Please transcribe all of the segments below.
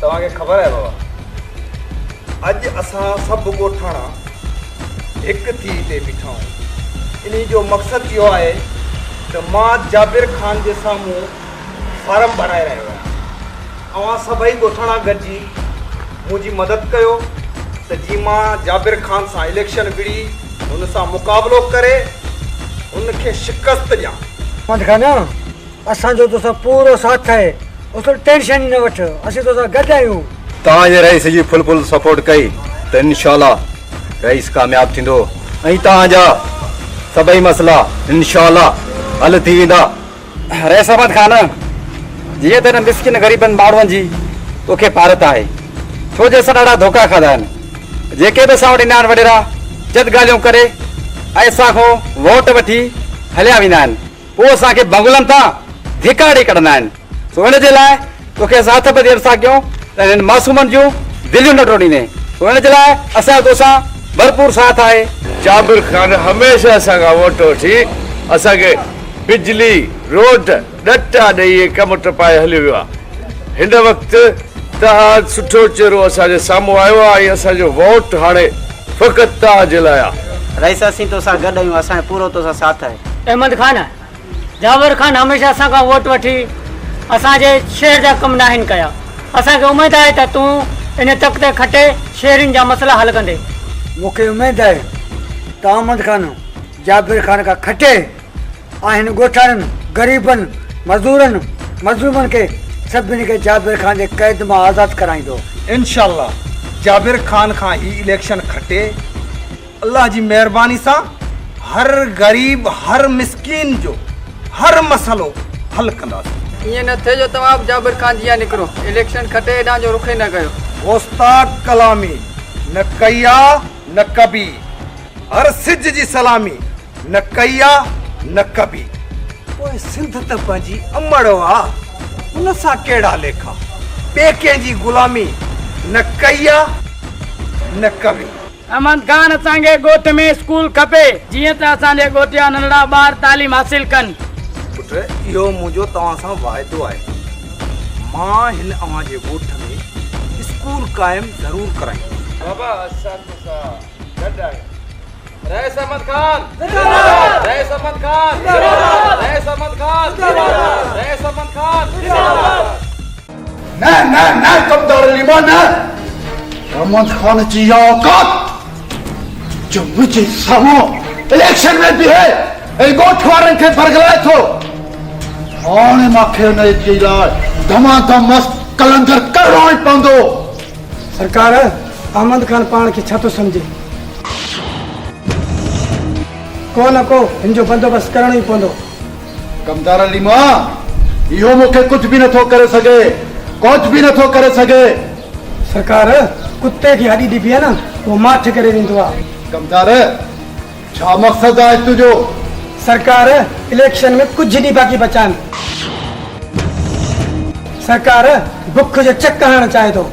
तव्हांखे ख़बर आहे बाबा, अॼु असां सभु ॻोठाणा हिकु थी हिते बीठा आहियूं। इन जो मक़सदु इहो आहे त मां जाबिर ख़ान जे साम्हूं फारम भराए रहियो आहियां। अवां सभई ॻोठाणा गॾिजी मुंहिंजी मदद कयो त जीअं मां जाबिर ख़ान सां इलेक्शन विड़ी हुन सां मुक़ाबिलो करे हुनखे शिकस्त ॾियां। मत खाना असांजो तोसां पूरो साथ आहे, उस टेंशन न वठ, असीं तोसां गॾु आहियूं। तव्हांजे रईस जी फुल सपोर्ट कई त इंशाल्लाह रईस कामयाब थींदो ऐं तव्हांजा सभई मसला इंशाल्लाह हल थी वेंदा। रईस अहमद खान, जीअं त मिस्किन ग़रीबनि माण्हुनि जी तोखे भारत आहे, छो जे असां ॾाढा धोखा खाधा आहिनि। जेके बि असां वटि ईंदा आहिनि वॾेरा जद ॻाल्हियूं करे ऐं असां खां वोट वठी हलिया वेंदा आहिनि, पोइ असांखे बंगलनि तां धिका ॾेई कढंदा आहिनि। सो हिन जे लाइ तोखे असां हथ ॿधी था कयूं त हिननि मासूमनि जूं दिलियूं न टोड़ींदे। सो हिन जे लाइ असांजो तोसां भरपूर साथ आहे। जाबिर ख़ान हमेशह असांखां वोट वठी असांखे बिजली रोड ॾटा ॾेई कमु टपाए हलियो वियो आहे। हिन वक़्तु तव्हां सुठो चेहरो असांजे साम्हूं आयो आहे ऐं असांजो वोट हाणे फ़क़ति तव्हांजे लाइ आहे। रईस असीं तोसां गॾु आहियूं, असांजो पूरो तोसां साथ आहे। अहमद खान, जाबिर खान हमेशह असांखां वोट वठी असांजे शहर जा कम न आहिनि कया। असांखे उमेदु आहे त तूं इन तख़्ते खटे शहरनि जा मसला हल कंदे। मूंखे उमेदु आहे त अहमद खान जाबिर खान खां खटे ऐं हिन ॻोठाणनि ग़रीबनि मज़दूरनि मज़लूमनि खे सभिनी खे जाबिर खान जे क़ैद मां आज़ादु कराईंदो। इंशाल्लाह जाबिर ख़ान खां ही इलेक्शन खटे अल्लाह जी महिरबानी सां हर ग़रीब हर मिस्कीन जो हर मसलो हल कंदासीं। ईअं न थिए जो तव्हां जाबिर ख़ान जी निकिरो, इलेक्शन खटे हेॾां जो रुख न कयो। उस्ताद कलामी न कया न कबी, हर सिज जी सलामी न कया न कबी। पोइ सिंध त पंहिंजी अमड़ आहे, हुन सां कहिड़ा लेखा। ॿिए कंहिंजी ग़ुलामी न कया न कबी। अहमद खान असांखे ॻोठ में स्कूल खपे जीअं त असांजे ॻोठ जा नंढड़ा ॿार तालीम हासिल कनि। पुट, इहो मुंहिंजो तव्हां सां वाइदो आहे, मां हिन अव्हां जे ॻोठ में स्कूल क़ाइमु ज़रूरु कराईंदुमि। बाबा असां तोसां गॾु आहियूं। Rice Ahmad Khan, rice Ahmad Khan, rice Ahmad Khan, rice Ahmad Khan. न न न कमदार लीमा न, अहमद खान जी औकात जो मुझे साम्हूं इलेक्शन में भी है ऐं ॻोठ वारनि खे बरगलाए थो। हाणे मूंखे हुन जे लाइ धमाधम मस्त कलंदर करणो ई पवंदो। सरकार, अहमद खान पाण खे छा थो सम्झे? को न को हिन जो बंदोबस्तु करणो ई पवंदो। कमदार लीमा, इहो मूंखे कुझु बि नथो करे सघे, कुझु बि नथो करे सघे। सरकार, कुत्ते खे हॾी ॾिबी आहे न, उहो माठ करे ॾींदो आहे। कमदार, छा मक़सदु आहे तुंहिंजो? सरकार, इलेक्शन में कुछ नहीं बाकी बचा है। सरकार बुख जो चक हणणु चाहे तो।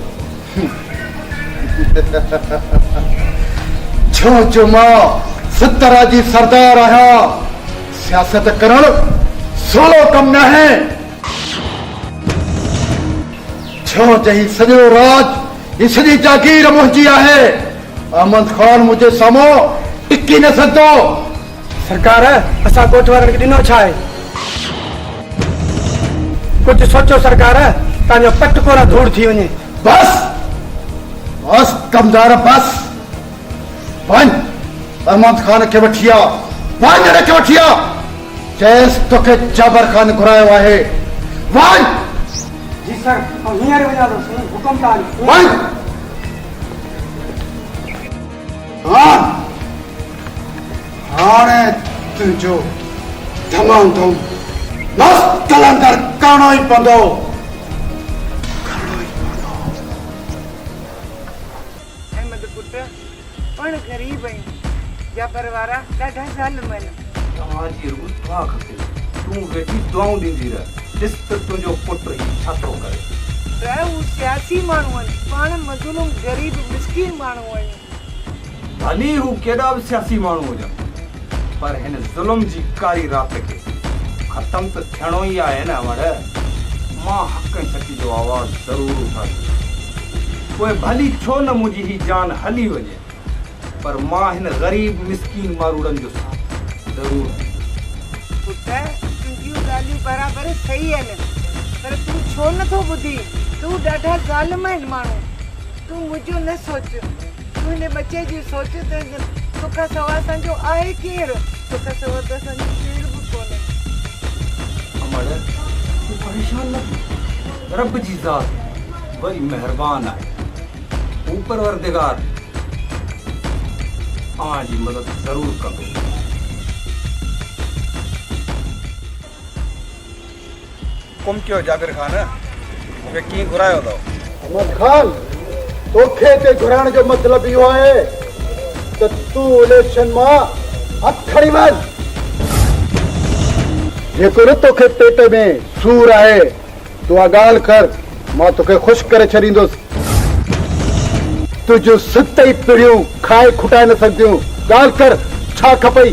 छो मां सतरा जी सरदार आहियां, सियासत करणु सोलो कम न है। छो जही सॼो राज ही सॼी जागीर मुंहिंजी आहे। अहमद खान मुझे साम्हूं टिकी न सघंदो। सरकार, असां ॻोठ वारनि खे ॾिनो छा आहे? कुझु सोचो सरकार, तव्हांजो पट कोन धूड़ थी वञे। बस बस कमदार, बस वञ अहमद खान खे वठी आ, वञ हिनखे वठी आ। चएसि तोखे जाबिर खान घुरायो आहे, वञ। जी सर, हींअर वञा थो, हुकुम कयो। वञ। हाँ, हाणे तुंहिंजो धमाधम मस्त कलंदर करणो ई पवंदो। अहमद पुट, पाण ग़रीब आहियूं, जाबिर वारा ॾाढा ज़ालिम आहिनि। तव्हांजी रूह दुआ खपे, तूं वेठी दुआऊं ॾींदी रह, ॾिस त तुंहिंजो पुटु ही छा थो करे। त हू सियासी माण्हू आहिनि, पाण मज़लूम ग़रीब मिस्कीन माण्हू आहियूं। भली हू केॾा बि सियासी माण्हू हुजनि, पर हिन ज़ुल्म जी कारी राति खे ख़तमु त थियणो ई आहे न। वड़ मां हक़ ऐं सची जो आवाज़ ज़रूरु उठाईंदुमि। कोई भली छो न मुंहिंजी ही जान हली वञे, पर मां हिन ग़रीब मिसकीन मारूड़नि जो साथ ज़रूरु। पुट तुंहिंजियूं ॻाल्हियूं बराबरि सही आहिनि, पर तूं छो नथो ॿुधी? तूं ॾाढा ज़ालिम आहिनि माण्हू। तूं मुंहिंजो न सोच, तूं हिन बचे जी सोच त तोखां सवाइ असांजो आहे केरु? तोखां सवाइ त असांजो केरु बि कोन्हे। अमर तूं परेशान न थी, रब जी ज़ात वरी महिरबान आहे। ऊपर परवरदिगार तव्हांजी मदद ज़रूरु कंदो। कुम कयो जाबिर खान, मूंखे कीअं घुरायो अथव? अहमद खान, तोखे ते घुराइण जो मतिलबु इहो आहे त तूं इलेक्शन मां हथ खणी वञ। जेकर तोखे पेट में सूर आहे तूं आ ॻाल्हि कर, मां तोखे ख़ुशि करे छॾींदुसि। तुंहिंजूं 7 पीढ़ियूं खाए खुटाए न सघंदियूं। ॻाल्हि कर, छा खपई?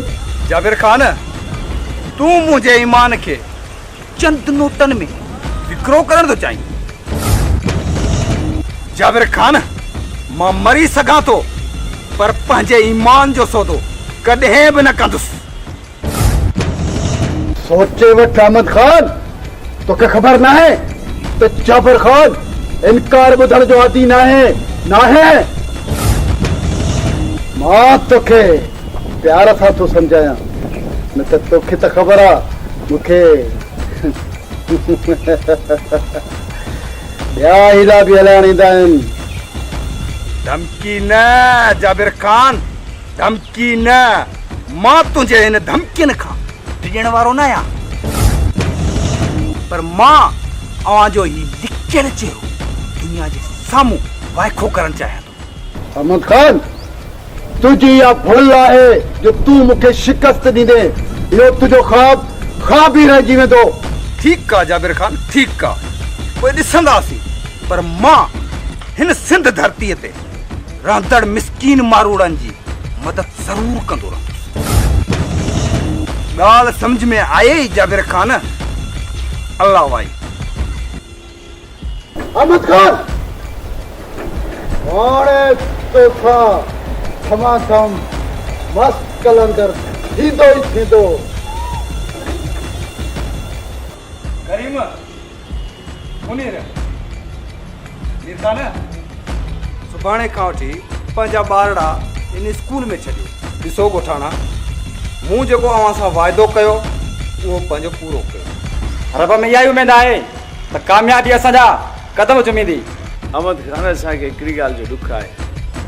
जाबिर खान, तूं मुंहिंजे ईमान खे चंद नोटनि में विकिरो करण थो चाहीं? जाबिर खान, मां मरी सघां थो, पर पंहिंजे ईमान जो सौदो कॾहिं बि न कंदुसि। सोचे वठ अहमद खान, तोखे ख़बर न आहे त जाबिर खान इनकार ॿुधण जो आदी न आहे। मां तोखे प्यार सां थो सम्झायां, न त तोखे त ख़बर आहे मूंखे ॿिया हीला बि हलाइण ईंदा आहिनि। धमकी न जाबिर खान, धमकी न। मां तुंहिंजे हिन धमकियुनि खां डिॼण वारो न आहियां, पर मां अव्हांजो ही लिखियल चेहरो दुनिया जे साम्हूं वाइखो करण चाहियां थो। अहमद खान, तुंहिंजी इहा भुल आहे जो तूं मूंखे शिकस्त ॾींदे इहो तुंहिंजो ख्वाब ई रहिजी वेंदो। ठीकु आहे जाबिर खान, ठीकु आहे, पोइ ॾिसंदासीं, पर मां हिन सिंध धरतीअ ते रहंदड़ मिसकीन मारूड़नि जी मदद ज़रूरु कंदो रहंदुसि। ॻाल्हि सम्झ में आहे ई जाबिर खान? अल्लाह वाई। अहमद खान, हाणे तोखां तमाम मस्त कलंदर थींदो ई थींदो। करीम, मुनीर, मीर खान, सुभाणे खां वठी पंहिंजा ॿारड़ा इन स्कूल में छॾियो। ॾिसो ॻोठाणा, मूं जेको अव्हां सां वाइदो कयो उहो पंहिंजो पूरो कयो। रब में इहा ई उमेद आहे त कामयाबी असांजा कदम चुमींदी। अहमद खान, असांखे हिकिड़ी ॻाल्हि जो ॾुख आहे,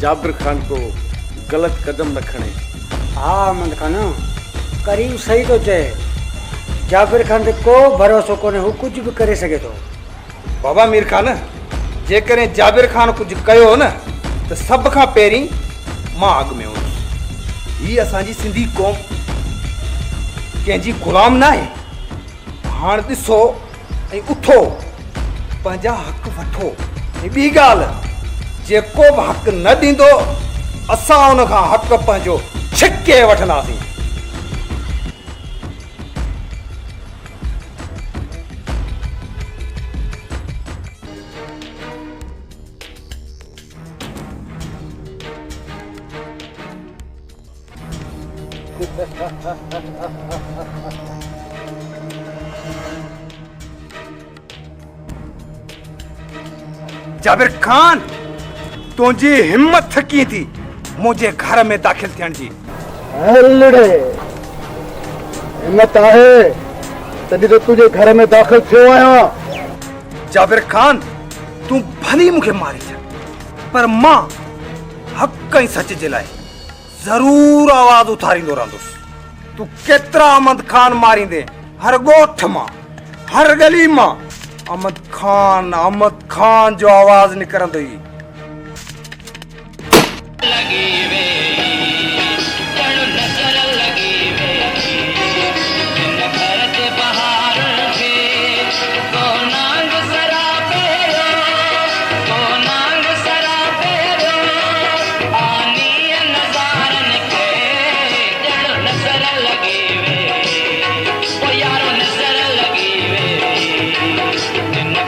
जाबिर खान को ग़लति कदम न खणे। हा अहमद खान, करीम सही थो चए। जाबिर खान ते को भरोसो कोन्हे, हू कुझु बि करे सघे थो। बाबा मीर खान, जेकॾहिं जाबिर खान कुझु कयो न त सभ खां पहिरीं मां अॻु में हूंदुसि। हीअ असांजी सिंधी क़ौम कंहिंजी ग़ुलाम न आहे। हाणे ॾिसो ऐं उथो, पंहिंजा हक़ वठो। ऐं ॿी ॻाल्हि, जेको बि हक़ न ॾींदो असां उन खां हक़ पंहिंजो छिके वठंदासीं। जाबिर खान, तुंहिंजी हिम्मत थकी थी मुंहिंजे घर में दाख़िल थियण जी। लड़े हिम्मत आहे तॾहिं त तुंहिंजे घर में दाख़िल थियो आहियां। जाबिर खान, तूं भली मूंखे मारे छॾ, पर मां हक़ ऐं सच जे लाइ ज़रूरु आवाज़ उथारींदो रहंदुसि। तूं केतिरा अहमद खान मारींदे, हर ॻोठ मां, हर गली मां अहमद खान जो आवाज़ निकिरंदो ई।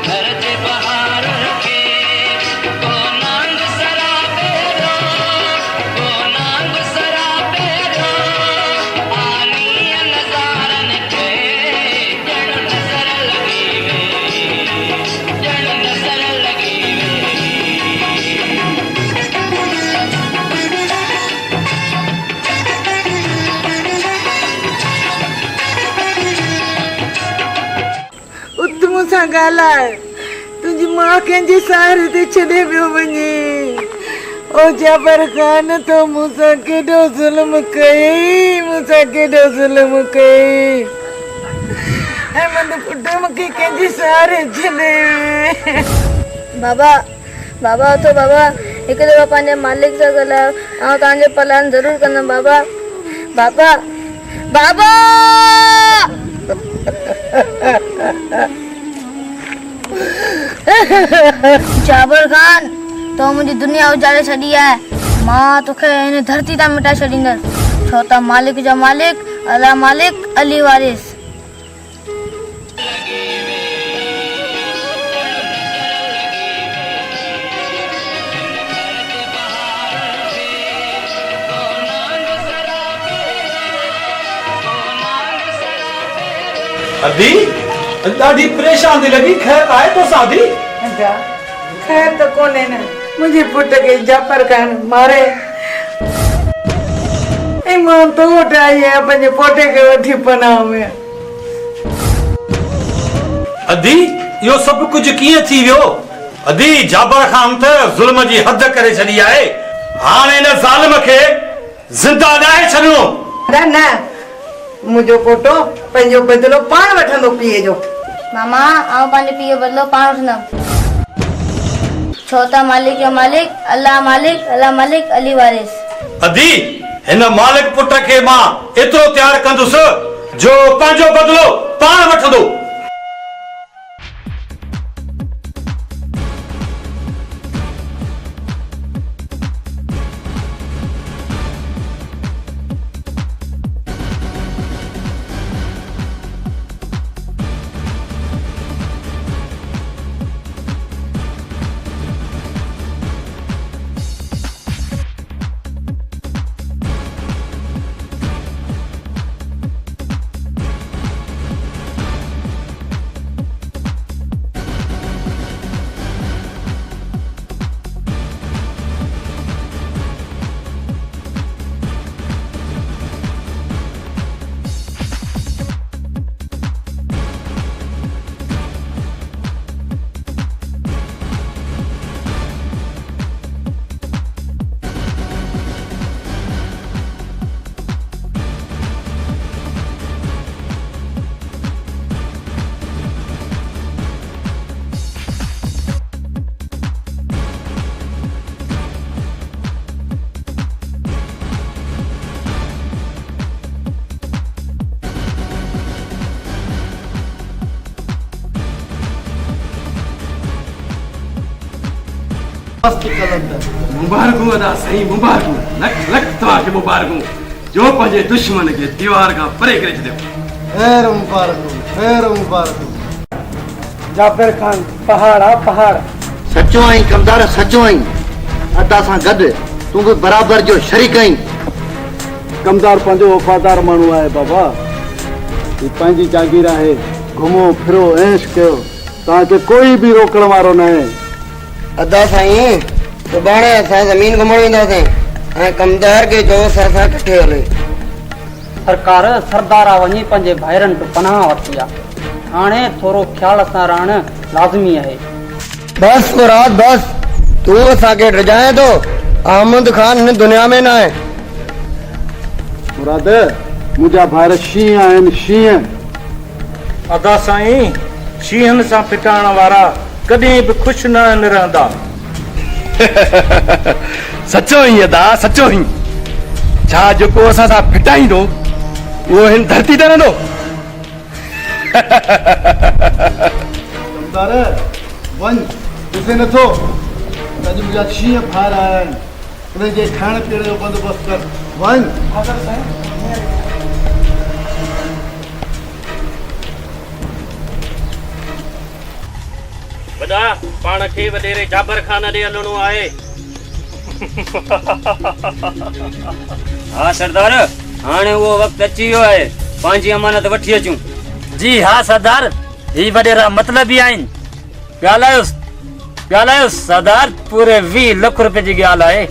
घर जे बहार के सां ॻाल्हाए तुंहिंजी मां कंहिंजे सहारे ते छॾे पियो वञे ओ जाबर ख़ान तो मूंसां केॾो ज़ुल्म कयई मूंसां केॾो ज़ुल्म कयई ऐं मुंहिंजे पुट मूंखे कंहिंजे सहारे छॾे बाबा बाबा तो बाबा हिकु दफ़ो पंहिंजे मालिक सां ॻाल्हायो ऐं तव्हांजो पलान ज़रूरु कंदमि बाबा बाबा बाबा जाबर खान तो मुंहिंजी दुनिया उजाड़े छॾी आहे मां तोखे हिन धरती तां मिटाए छॾींदसि छो त मालिक जा मालिक अला मालिक अली वारिस अदी ॾाढी परेशान थी लॻी ख़ैर आहे तो सादी ख़ैर त कोन्हे न मुंहिंजे पुट खे जाबर ख़ान मारे ऐं मां तो वटि आई आहियां पंहिंजे पोटे खे वठी पनाह में अदी इहो सभु कुझु कीअं थी वियो अदी जाबर खान त ज़ुल्म जी हद करे छॾी आहे हाणे हिन ज़ालिम खे ज़िंदा ॾाहे छॾियो न न मुंहिंजो पोटो पंहिंजो बदिलो पाण वठंदो पीउ जो मामा आउं पंहिंजे पीउ जो बदिलो पाण वठंदमि छो त मालिक जो मालिक अला मालिक अली वारिस अदी हिन मालिक पुट खे मां एतिरो तयारु कंदुसि जो पंहिंजो बदिलो पाण वठंदो मुबारकूं अदा साईं मुबारकूं लख लख तव्हांखे मुबारकूं जो पंहिंजे दुश्मन खे दीवार खां परे करे छॾियो खैर मुबारक जाबिर खान पहाड़ आ पहाड़ सचो आई कमदार सचो आई अदा सां गॾु तूं बि बराबर जो शरीक आई कमदार पंहिंजो वफ़ादार माण्हू आहे बाबा ही पंहिंजी जागीर आहे घुमो फिरो ऐश कयो तव्हांखे कोई बि रोकण वारो न आहे अदा साईं सुभाणे असां ज़मीन घुमण वेंदासीं ऐं कमदार खे जो असां कठे हले सरकार सरदार वञी पंहिंजे भाइरनि खे पनाह वठी आहे हाणे थोरो ख़्याल सां रहणु लाज़मी आहे बस मुराद बस तू असांखे डिॼाए थो अहमद खान हिन दुनिया में न आहे मुराद मुंहिंजा भाइर शींहं आहिनि शींहं अदा साईं शींहनि सां फिटाइण वारा कॾहिं बि ख़ुशि न रहंदा सचो ई अदा सचो ई छा जेको असां सां फिटाईंदो उहो हिन धरती ते रहंदो कमदार वञ ॾिसे नथो अॼु मुंहिंजा शींहं फार आया आहिनि उन्हनि जे खाइण पीअण जो बंदोबस्तु कर वञ वॾा पाण खे वॾेरे जाबर खान ॾे हलणो आहे हाँ सरदार हाणे उहो वक़्तु अची वियो आहे पंहिंजी अमानत वठी अचूं जी हाँ सरदार ही वॾेरा मतलबी आहिनि ॻाल्हायोसि सरदार पूरे 20 लख रुपए जी ॻाल्हि आहे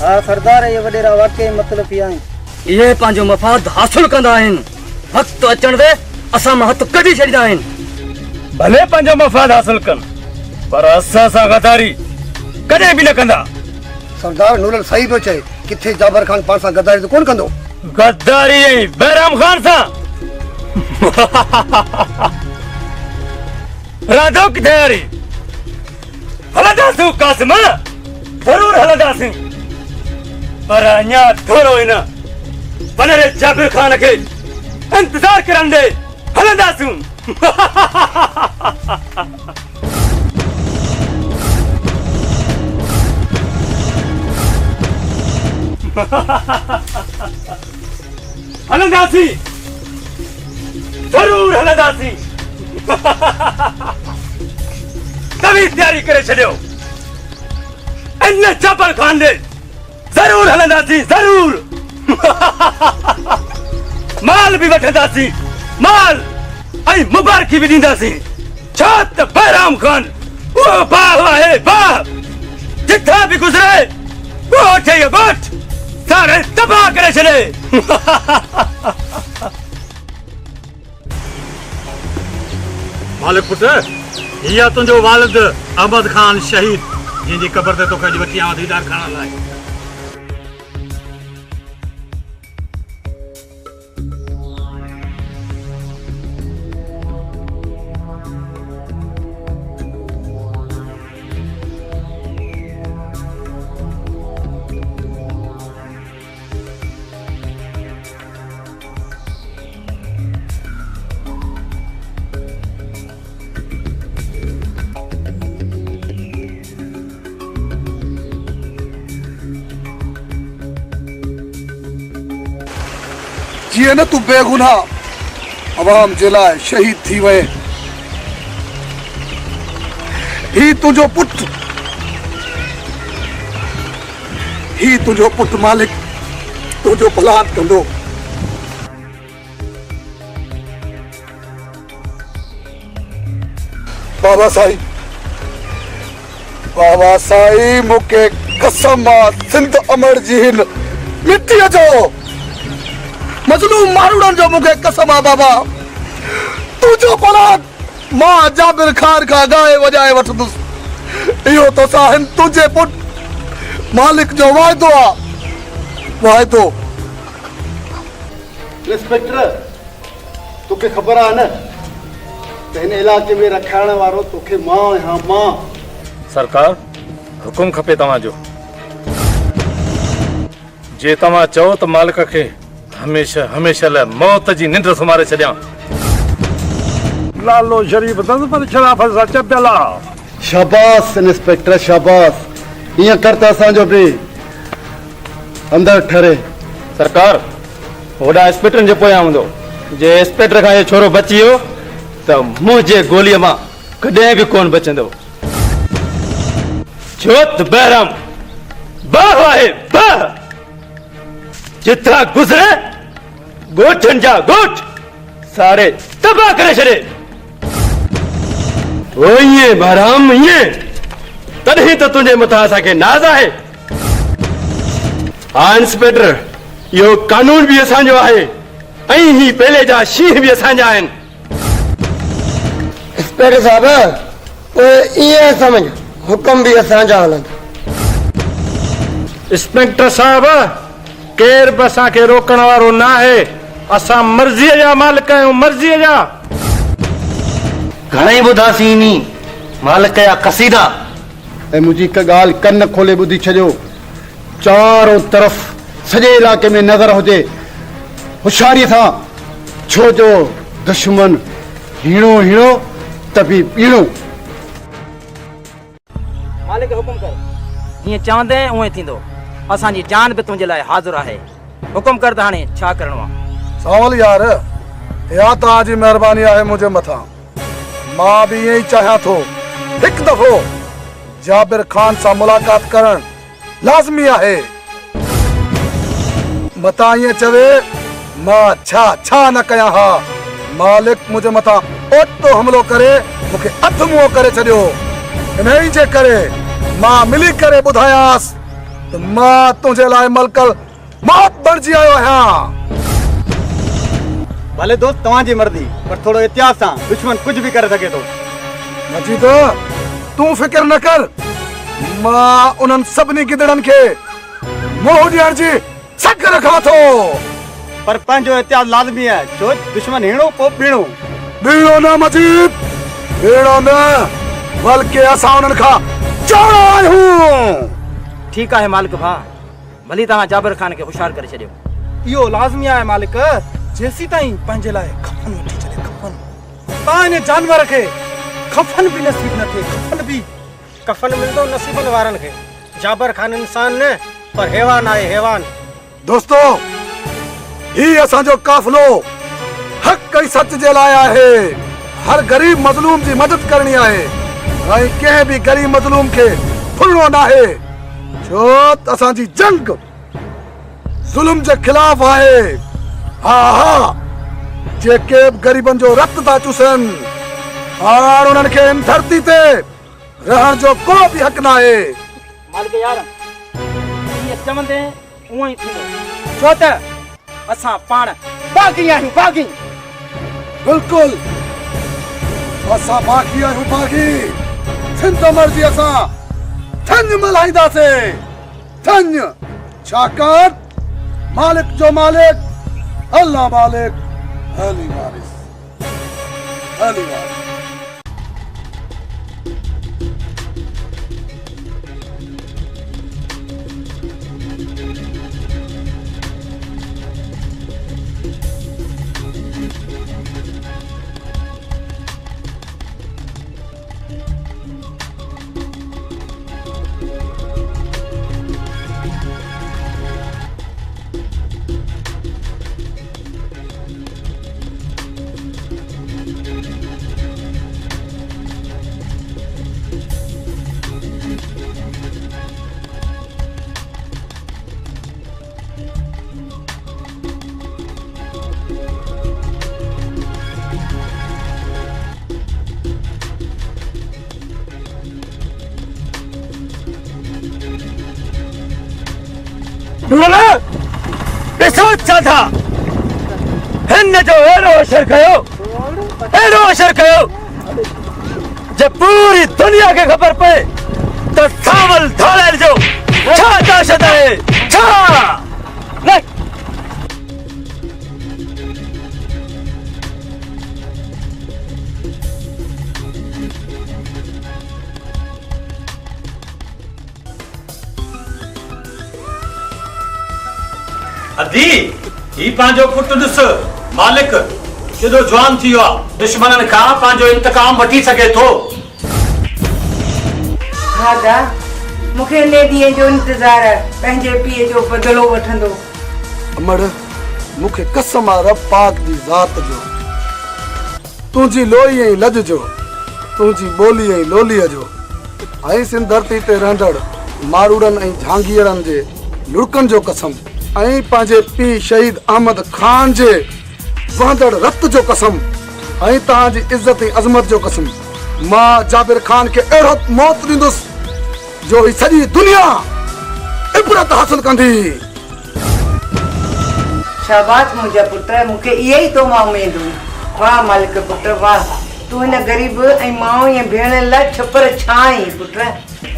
हा सरदार ये वॾेरा वाकई मतलबी आहिनि इहे पंहिंजो मफ़ाद हासिल कंदा आहिनि वक़्तु अचण ते असां मां हथ कढी छॾींदा आहिनि भले पंहिंजो मफ़ाद हासिल कनि पर असां सां गदारी कॾहिं बि न कंदा। सरदार नूरल सही पियो चए, किथे जाबर खान पाण सां गद्दारी त कोन कंदो। गद्दारी ऐं बैराम खान सां राधो किथे हरी? हलंदासीं कासिम, ज़रूर हलंदासीं, पर अञा थोरो हिन बनरे जाबिर खान खे इंतज़ार करण दे। हलंदासीं। हलंदासीं, ज़रूर हलंदासीं। तव्हीं तयारी करे छॾियो, इन जाबिर खान ॾे ज़रूर हलंदासीं, ज़रूर। माल बि वठंदासीं, माल ऐं मुबारकी बि ॾींदासीं। छा त बैराम खान उहो बाह आहे, बाह जिथां बि गुज़रे ॻोठ ई ॻोठ सारे तबाह करे छॾे। मालिक पुट, इहा तुंहिंजो वालिद अहमद खान शहीद, जंहिंजी क़बर ते तोखे अॼु वठी आवां दीदार करण लाइ। जीअं न तूं बेगुनाह अवाम जे लाइ शहीद थी वए, ही तुंहिंजो पुट मालिक तुंहिंजो भलान कंदो। बाबा साईं मूंखे कसम आहे सिंध अमर जी हिन मिटीअ जो मज़लूम माण्हुनि जो मूंखे कसम आहे बाबा, तुंहिंजो भलान मां जाबिर खान खां ॻाए वॼाए वठंदुसि। इहो तोसां हिन तुंहिंजे पुट मालिक जो वाइदो आहे, वाइदो। इंस्पेक्टर, तोखे ख़बर आहे न त हिन इलाइक़े में रखाइण वारो तोखे मां आहियां, मां। सरकार, हुकुम खपे तव्हांजो। जे तव्हां चओ त मालिक खे हमेशा हमेशा लाइ मौत जी निंड सुम्हारे छॾियां। लालो शरीफ दंद पर शराफत सां चपियल आहे। शाबाश इंस्पेक्टर, शाबाश। ईअं कर त असांजो बि अंदरि ठरे। सरकार, होॾा इंस्पेक्टर जे पोयां हूंदो, जे इंस्पेक्टर खां इहो छोरो बची वियो त मुंहिंजे गोलीअ मां कॾहिं बि कोन बचंदो। छो त बैराम बाह आहे, बाह जिथां गुज़रे ॻोठनि जा ॻोठ सारे तबाह करे छॾे। ओ ईअं बैराम, ईअं तॾहिं त तुंहिंजे मथां असांखे नाज़ आहे। हा इंस्पेक्टर, इहो कानून बि असांजो आहे ऐं ही पहले जा शींहं बि असांजा आहिनि। इंस्पेक्टर साहब, पोइ ईअं समझ हुकुम बि असांजा हलंदा। इंस्पेक्टर साहब, केर बि असांखे रोकण वारो न आहे। असां मर्ज़ीअ जा मालिक आहियूं, मर्ज़ीअ जा। घणेई ॿुधासीं नी मालिक जा क़सीदा। ऐं मुंहिंजी हिकु ॻाल्हि कन खोले ॿुधी छॾियो, चारों तरफ़ सॼे इलाइक़े में नज़र हुजे होशियारीअ सां, छो जो दुश्मन हीणो हीणो त बि पीणो। मालिक हुकुम कर, जीअं चवंदे उएं थींदो। असांजी जान बि तुंहिंजे लाइ हाज़िर आहे। हुकुम कर त हाणे छा करिणो आहे? सावल यार, या तव्हांजी महिरबानी आहे मुंहिंजे मथां। मां बि ईअं ई चाहियां थो हिकु दफ़ो जाबिर खान सां मुलाक़ात करण लाज़मी आहे। मथां ईअं चवे मां छा छा न कयां हा। मालिक मुंहिंजे मथां ओटो हमलो करे मूंखे अधु मुंहुं करे छॾियो। इन्ही जे करे मां मिली करे ॿुधायांसि त मां तुंहिंजे लाइ मलकल मौत बणिजी आयो आहियां। भले दोस्त, तव्हांजी मर्ज़ी, पर थोरो एहतियात सां, दुश्मन कुझु बि करे सघे थो। मजीद तू फिक्र न कर, मां उन्हनि सभिनी गिदड़नि खे मोह ॾियण जी सक रखां थो। पर पंहिंजो एहतियात लाज़मी आहे, छो दुश्मन हेणो पोइ बीणो। बीणो न मजीद, बीणो न, बल्कि असां उन्हनि खां चवणो आहियूं। ठीक है मालिक भा, भली तव्हां जाबिर खान के होशियार करे छॾियो। इहो लाज़मी आहे मालिक, जेसी ताईं पंहिंजे लाइ खफन वठी छॾे, खफन। तव्हां इन जानवर खे खफन बि नसीब न थिए, खफन बि। कफन मिलंदो नसीबनि वारनि खे। जाबिर खान इंसान न, पर हैवान आहे, हैवान। दोस्तो, ही असांजो काफ़िलो हक़ ऐं सच जे लाइ आहे। हर गरीब मज़लूम जी मदद करणी आहे ऐं कंहिं बि गरीब मज़लूम खे भुलणो न आहे, छो त असांजी जंग ज़ुल्म जे ख़िलाफ़ आहे। हा हा, जेके बि गरीबनि जो रत था चूसनि, हाणे उन्हनि खे इन धरती ते रहण जो को बि हक़ न आहे। मालिक यार, ये चवंदे उहो ई थींदो, छो त असां पाण बाग़ी आहियूं, बाग़ी। बिल्कुल, असां बाग़ी आहियूं, बाग़ी। थिंद मर्ज़ी असां थंज मल्हाईंदासीं, थंज। छाकाणि मालिक जो मालिक अल्लाह मालिक, अली वारिस, अली वारिस। ॾिसो छा था हिन जो अहिड़ो असर कयो, अहिड़ो असर कयो जे पूरी दुनिया खे ख़बर पए त सावल धोड़ेल जो छा दहशत आहे, छा न। अदी ही पंहिंजो पुटु ॾिस, मालिक केॾो जवान थी वियो आहे, दुश्मननि खां पंहिंजो इंतकाम वठी सघे थो। हा दा, मूंखे इन ॾींहं जो इंतज़ारु आहे, पंहिंजे पीउ जो बदिलो वठंदो। अमड़, मूंखे कसम आहे रब पाक जी ज़ात जो, तुंहिंजी लोई ऐं लज जो, तुंहिंजी ॿोली ऐं लोलीअ जो, ऐं सिंध धरती ते रहंदड़ मारूड़नि ऐं झांगीरनि जे लुड़कनि जो कसम, ऐं पंहिंजे पीउ शहीद अहमद खान जे वहंदड़ रत जो कसम, ऐं तव्हांजी इज़त ऐं अज़मत जो कसम, मां जाबिर खान खे अहिड़ो मौत ॾींदुसि जो ही सॼी दुनिया इबरत हासिल कंदी। शाबाश मुंहिंजा पुट, मूंखे इहा ई तो मां उमेद हुई। वाह मालिक पुट, वाह, तूं हिन ग़रीब ऐं माउ ऐं भेण लाइ छपर छांई पुट।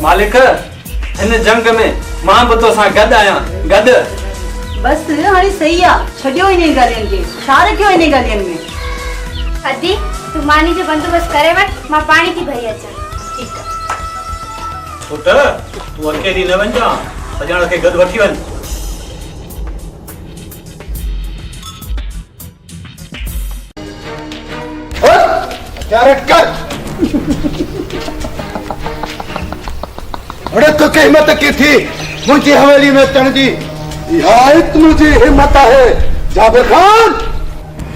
मालिक, हिन जंग में मां बि तोसां गॾु आहियां, गॾु। बस हाणे सही आहे, छॾियो इन ॻाल्हियुनि खे, छा रखियो इन ॻाल्हियुनि में। अदी, तूं मानी जो बंदोबस्त करे वठ, मां पाणी थी भरी अचां। ठीकु आहे। पुट, तूं अकेली न वञ, सॼण खे गॾु वठी वञ। कैरेट कर। अरे तो क्या हिम्मत की थी मुझी हवेली में चढ़ दी? यह मुझे हिम्मत है जाबिर खान,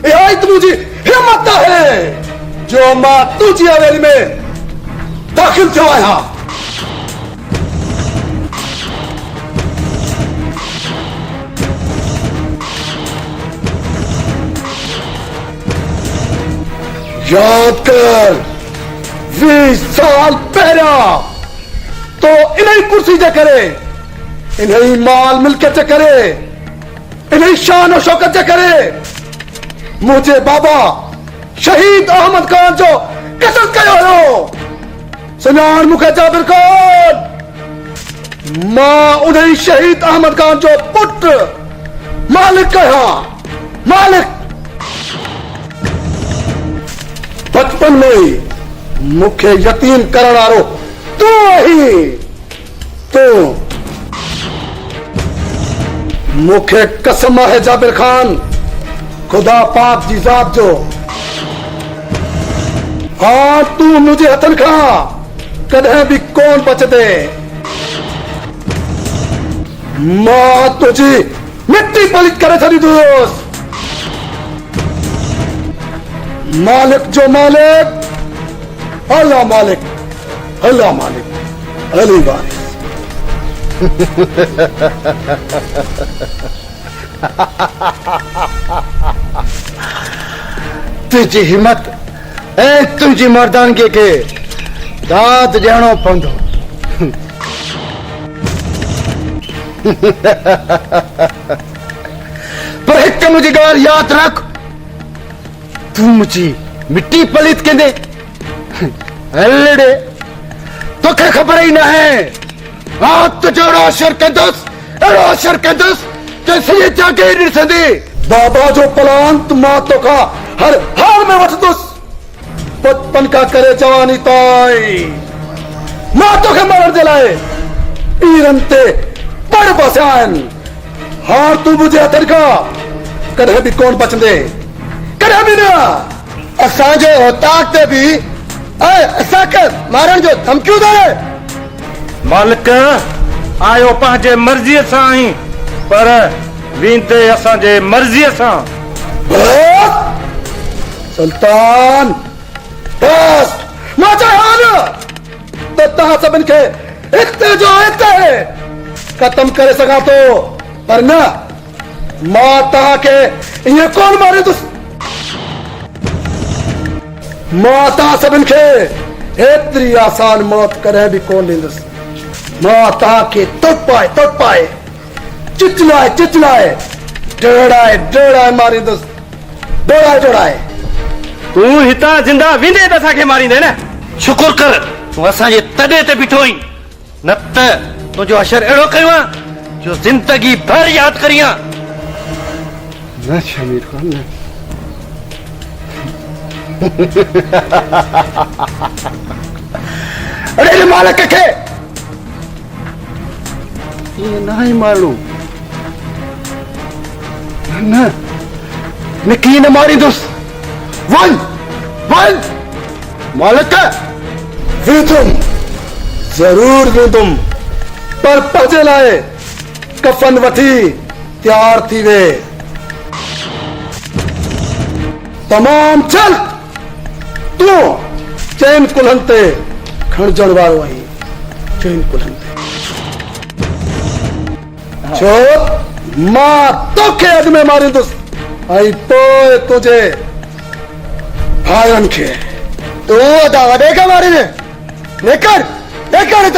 यह मुझे हिम्मत है जो मां तुझी हवेली में दाखिल थियो आया। याद कर 20 साल पहला तो इन्हीं कुर्सी जे करे, इन्हीं माल मिलकत जे करे, इन्हीं शान और शौकत जे करे मुझे बाबा शहीद अहमद खान जो कसरत कयो हो। सुञाण मूंखे जाबिर खान, मां उन्हीं शहीद अहमद खान जो पुट मालिक आहियां। मालिक बचपन में ही मूंखे यतीम करण वारो तू आहीं। तू मूंखे कसम है जाबिर खान, खुदा पाक जी ज़ात जो, हाँ तू मुझे हथन खां कदें भी कोन बचदे। मां तुझी मिट्टी पलित करे छॾी दोस्त। मालिक जो मालिक, अल्लाह मालिक, अल्लाह मालिक, अली वारिस। तुझी हिम्मत ऐं तुझी मर्दानगी खे दाद ॾियणो पवंदो। पर हिक मुंहिंजी ॻाल्हि यादि रख, तू मुंहिंजी मिट्टी पलीत कंदे हलड़े, तोखे ख़बर ई न आहे मां तुंहिंजो अहिड़ो असर कंदुसि, अहिड़ो असर कंदुसि कि सॼी जॻह ॾिसंदी। बाबा जो पलांत मां तोखां हर हाल में वठंदुसि, बचपन खां करे जवानी ताईं। मां तोखे मारण जे लाइ पीरनि ते पड़ बसिया आहिनि। हार तू मुंहिंजे हथनि खां कॾहिं बि कोन बचंदे, कॾहिं बि न। असांजे औताक ते बि असांखे मारण जो धमकियूं ॾे। मालिक आयो पंहिंजे मर्ज़ीअ सां आहीं, पर वेंदे असांजे मर्ज़ीअ सां। सुल्तान बस मां चाहियां न त तव्हां सभिनि खे हिते जो हिते ख़तम करे सघां थो, पर न मां तव्हांखे ईअं कोन मारींदुसि। मां तव्हां सभिनि खे एतिरी आसान मौत कॾहिं बि कोन ॾींदुसि। मां तव्हांखे तुट पाए चिचलाए ड्राए मारींदुसि, डोड़ाए। तूं हितां जिंदा वेंदे त असांखे मारींदे न। शुक्र कर तूं असांजे तॾे ते बीठो आहीं, न त तुंहिंजो असर अहिड़ो कयो आहे जो ज़िंदगी भर यादि करियां। न शमीर खान न। अरे मालिक खे ईअं न ई मारणो, न कीअं न मारींदुसि। वन मालिक वेंदुमि, जरूर वेंदुमि, पर पंहिंजे लाइ कफन वठी तैयार थी वे। तमाम चल, तू चैन कुल्हनि ते खणजण वारो आहीं, चैन कुल्हनि ते। छो मां तोखे अॻु में मारींदुसि ऐं पोइ तुंहिंजे भाइरनि खे। तू त वॾे खे मारींदे, निकर त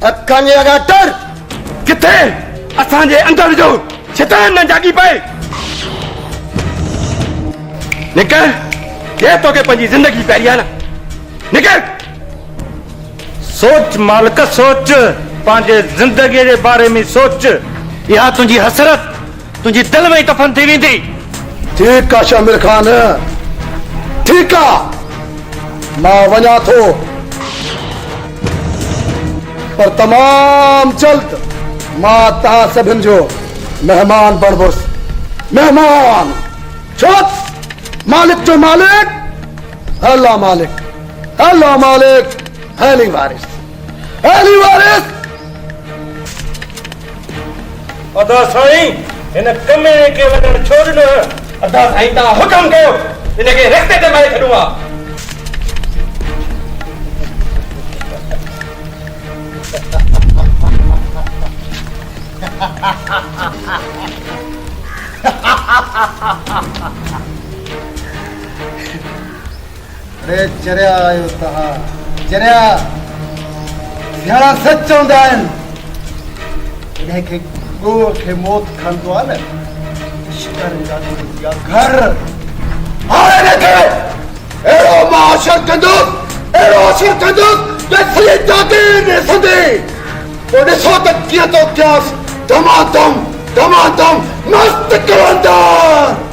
अखनि जे अॻां टर। किथे असांजे अंदर जो शैतान न जागी पए। निकर, ये तोखे पंहिंजी ज़िंदगी पहिरी आहे न। निकर, सोच मालिक, सोच पंहिंजे ज़िंदगीअ जे बारे में सोच। इहा तुंहिंजी हसरत तुंहिंजी दिलि में ई दफ़न थी वेंदी। ठीकु आहे शामिर खान, ठीकु आहे, मां वञा थो, पर तमाम जल्द मां तव्हां सभिनि जो मेहमान बणबुसि। मेहमान छो मालिक जो मालिक, अल्लाह मालिक, अल्लाह मालिक, अली वारिस, अली वारिस। अदा साईं हिन कमे खे वञण छो ॾिनो? अदा साईं तव्हां हुकुम कयो, हिनखे रस्ते ते मारे छॾूं हा। अरे चरिया आयो तव्हां, चरिया सियाणा सच चवंदा आहिनि, हिनखे गोह खे मौत खणंदो आहे न, घर हाणे हिनखे अहिड़ो मां असर कंदुसि जैसे जागीर ने सदे वो ॾिसो त कीअं तो क्यास धमाधम मस्त कलंदर।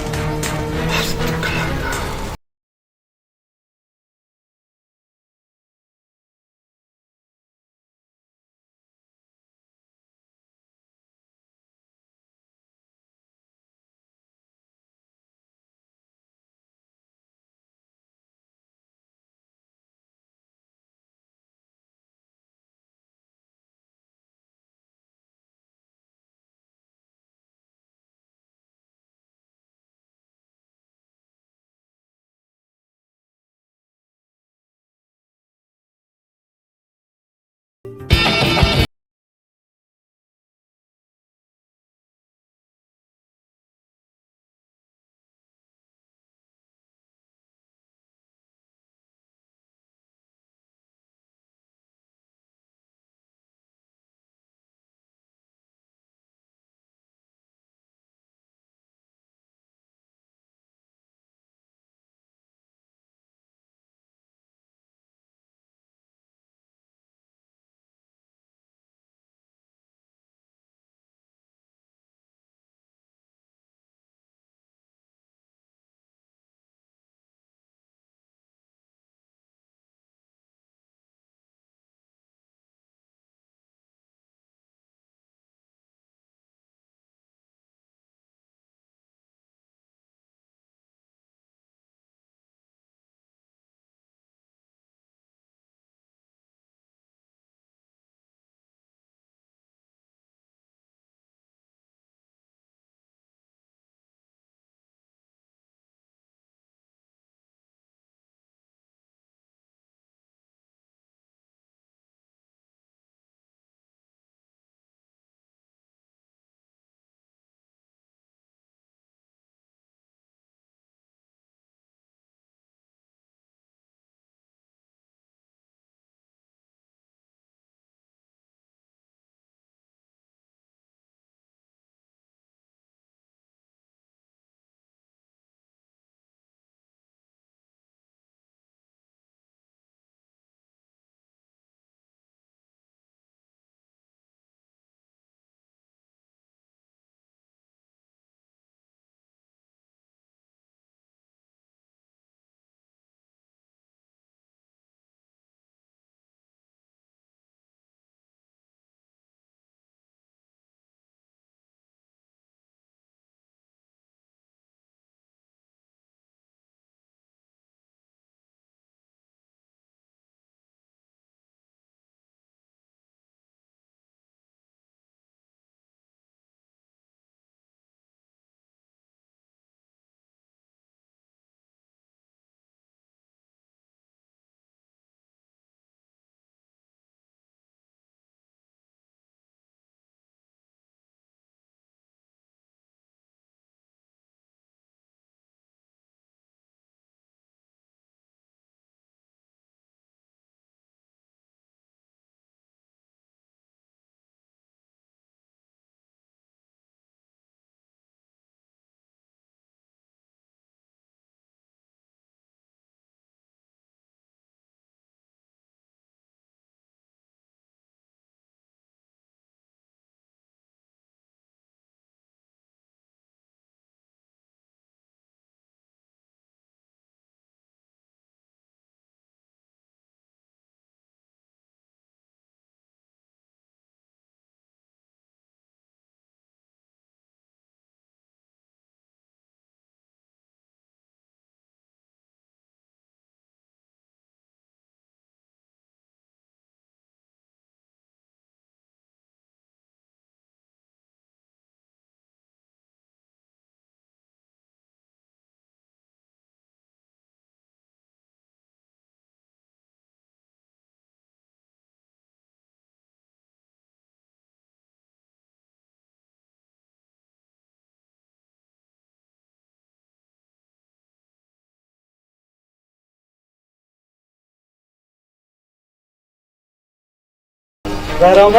राम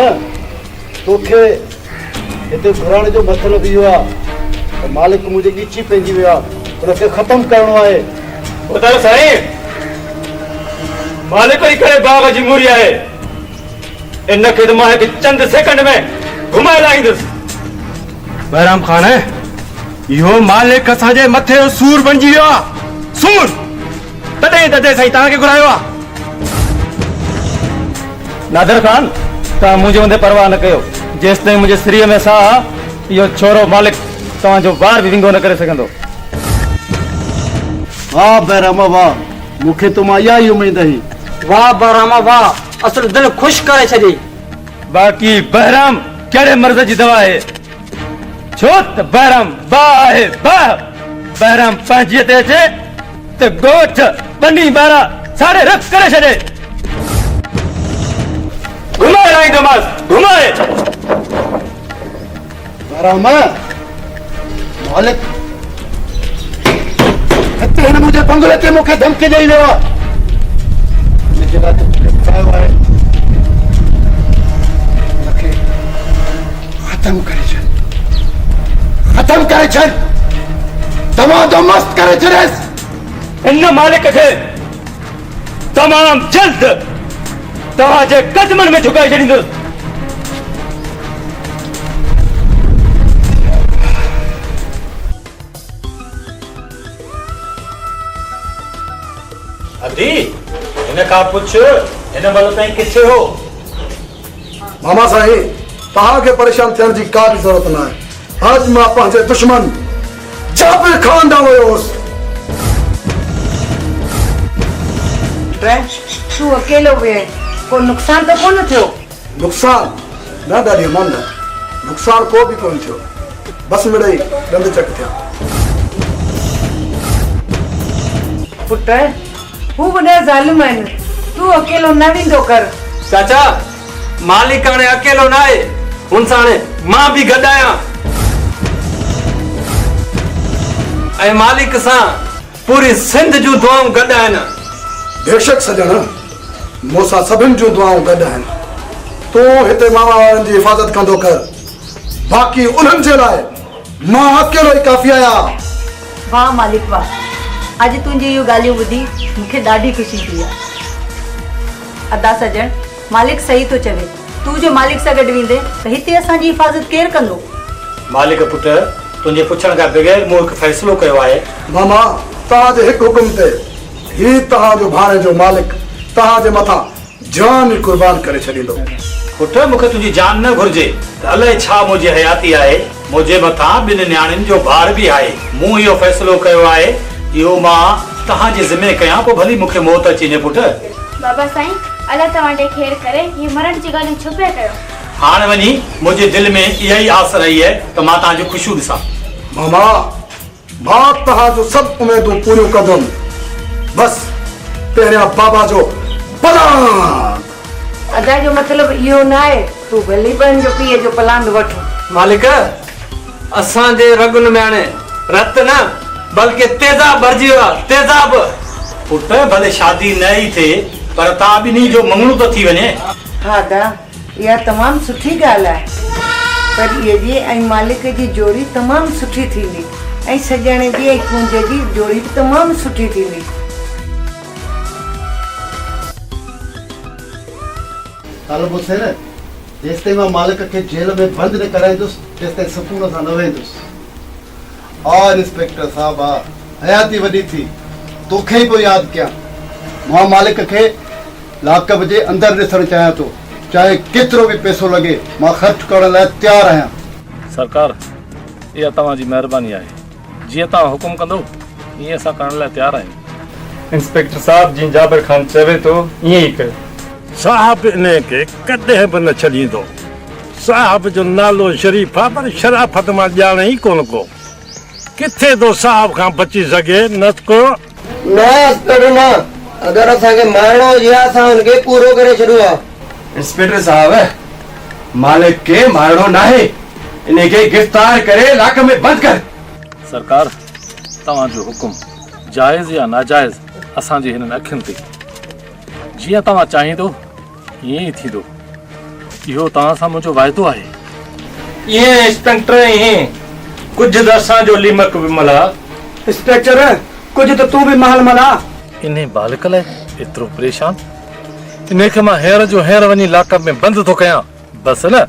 तोखे हिते घुराइण जो मसइलो थी वियो आहे त मालिक मुंहिंजी ॻिची पंहिंजी वियो आहे उनखे ख़तमु करिणो आहे। ॿुधायो साईं मालिक ही करे बाबा जी मुरी आहे इन खे त मां हिकु चंद सेकंड में घुमाए लाहींदुसि। बहराम खान है इहो मालिक असांजे मथे जो सूर बणिजी वियो आहे। सूर तॾहिं साईं तव्हांखे घुरायो आहे। नादर खान तव्हां मुंहिंजे हूंदे परवाह न कयो। जेसि ताईं मुंहिंजे सिरीअ में साह आहे इहो छोरो मालिक तव्हांजो वार बि विंगो न करे सघंदो। वाह बहरामा वाह, मूंखे तो मां इहा ई उमेद हुई। वाह बहरामा वाह, असुल दिल खुश करे छॾी। बाक़ी बहराम कहिड़े मर्ज़ जी दवा आहे? छो त बहराम बा आहे बा। बहराम पंहिंजीअ ते अचे त गोठ बनी ॿारहा साड़े रख करे छॾे। घुमाए लाहींदोमांसि घुमाए। बहरामा मालिक हिते हिन मुंहिंजे बंगले ते मूंखे धमकी ॾेई वियो आहे। हिनजे लाइ मूंखे ॿुधायो आहे हुनखे ख़तमु करे छॾ, ख़तमु करे छॾ, तमामु मस्त करे छॾेसि। हिन मालिक खे तमामु जल्द तव्हांजे कदमनि में झुकाए छॾींदुसि। अदी हिन खां पुछ हिन महिल ताईं किथे हो? मामा साईं तव्हांखे परेशान थियण जी का बि ज़रूरत न आहे। आज मां पंहिंजे दुश्मन जाबिर खान ॾांहुं वियो हुउसि। तूं अकेलो विए, को नुक़सान त कोन थियो? नुक़सान न ॾाढी मन, नुक़सान को बि कोन थियो, बसि मिड़ई ॾंद चक थिया। पुट हू वॾा ज़ालिम आहिनि, तूं अकेलो न वेंदो कर। चाचा मालिक हाणे अकेलो न आहे, हुन सां हाणे मां बि गॾु आहियां ऐं मालिक सां पूरी सिंध जूं दुआऊं गॾु आहिनि। बेशक सजण, मूंसां सभिनि जूं दुआऊं गॾु आहिनि। तूं हिते मामा वारनि जी हिफ़ाज़त कंदो कर, बाक़ी उन्हनि जे लाइ मां अकेलो ई काफ़ी आहियां। वाह मालिक वाह, अॼु तुंहिंजी इहो ॻाल्हियूं ॿुधी मूंखे ॾाढी ख़ुशी थी आहे। अदा सजण मालिक सही थो चवे, तूं जो मालिक सां गॾु वेंदे त हिते असांजी हिफ़ाज़त केरु कंदो? मालिक पुट तुंहिंजे पुछण खां बग़ैर मूं हिकु फ़ैसिलो कयो आहे। मामा तव्हांजे हिकु हुकुम ते ही तव्हांजो भाणे जो मालिक तव्हांजे मथां जान ई कुर्बान करे छॾींदो। पुट मूंखे तुंहिंजी जान न घुर्जे त अलाए छा मुंहिंजी हयाती आहे। मुंहिंजे मथां ॿिनि न्याणियुनि जो भार बि आहे। मूं इहो फ़ैसिलो कयो आहे, इहो मां तव्हांजे ज़िमे कयां, पोइ भली मूंखे मौत अची वञे। पुट बाबा साईं अलाह तव्हांजे ख़ैर करे हीअ मरण जी ॻाल्हियूं छुपे कयो। हाणे वञी मुंहिंजे दिलि में इहा ई आस रही आहे त मां तव्हांजो ख़ुशियूं ॾिसां। मामा मां तव्हांजो सभु उमेदूं पूरियूं कंदुमि, बसि पहिरियां बाबा जो पलान। अदा जो मतिलबु इहो न आहे तूं भली बहन जो पीउ जो पलान वठ। मालिक असांजे रगुन में हाणे रत न बल्कि तेज़ाब भरिजी वियो आहे, तेज़ाब। पुट भले शादी न ई थिए पर तव्हां ॿिन्ही जो मंगणो त थी वञे। हा दा इहा तमामु सुठी ॻाल्हि आहे, पर इहे जी ऐं मालिक जी जोड़ी तमामु सुठी थींदी ऐं सॼण जी ऐं कुंज जी जोड़ी बि तमामु सुठी थींदी। हलो मुझसे न जेसि ताईं मां मालिक खे जेल में बंदि न कराईंदुसि तेसि ताईं सुकून सां न वेंदुसि। और इंस्पेक्टर साहब हयाती वॾी थी, तोखे ई पियो यादि कयां। मां मालिक खे लाकब जे अंदरि ॾिसणु चाहियां थो, चाहे केतिरो बि पैसो लॻे, मां ख़र्च करण लाइ तयारु आहियां। सरकार इहा तव्हांजी महिरबानी आहे, जीअं तव्हां हुकुम कंदो ईअं असां करण लाइ तयारु आहियूं। इंस्पेक्टर साहब जीअं जाबिर खान चवे थो ईअं ई कयो। साहब इन खे कॾहिं बि न छॾींदो। साहब जो नालो शरीफ़ आहे पर शराफ़त मां ॼाणे ई कोन को। किथे तो साहब खां बची सघे न को। न अगर असांखे मारणो हुजे असां हुनखे पूरो करे छॾियो आहे। इंस्पेक्टर साहब मालिक खे मारणो नाहे, इन खे गिरफ़्तार करे लाक में बंदि कर। सरकार तव्हांजो हुकुम जाइज़ या नाजाइज़ असांजी हिननि अखियुनि ते, जीअं तव्हां चाहींदो ईअं ई थींदो। इहो तव्हां सां मुंहिंजो वाइदो आहे। ईअं इंस्पेक्टर ईअं कुझु त असांजो लीमक बि मला। इंस्पेक्टर कुझु त तूं बि महल मला। इन बालिक लाइ एतिरो परेशान? इनखे मां हेर जो हेर वञी लाकअप में बंदि थो कयां बसि न।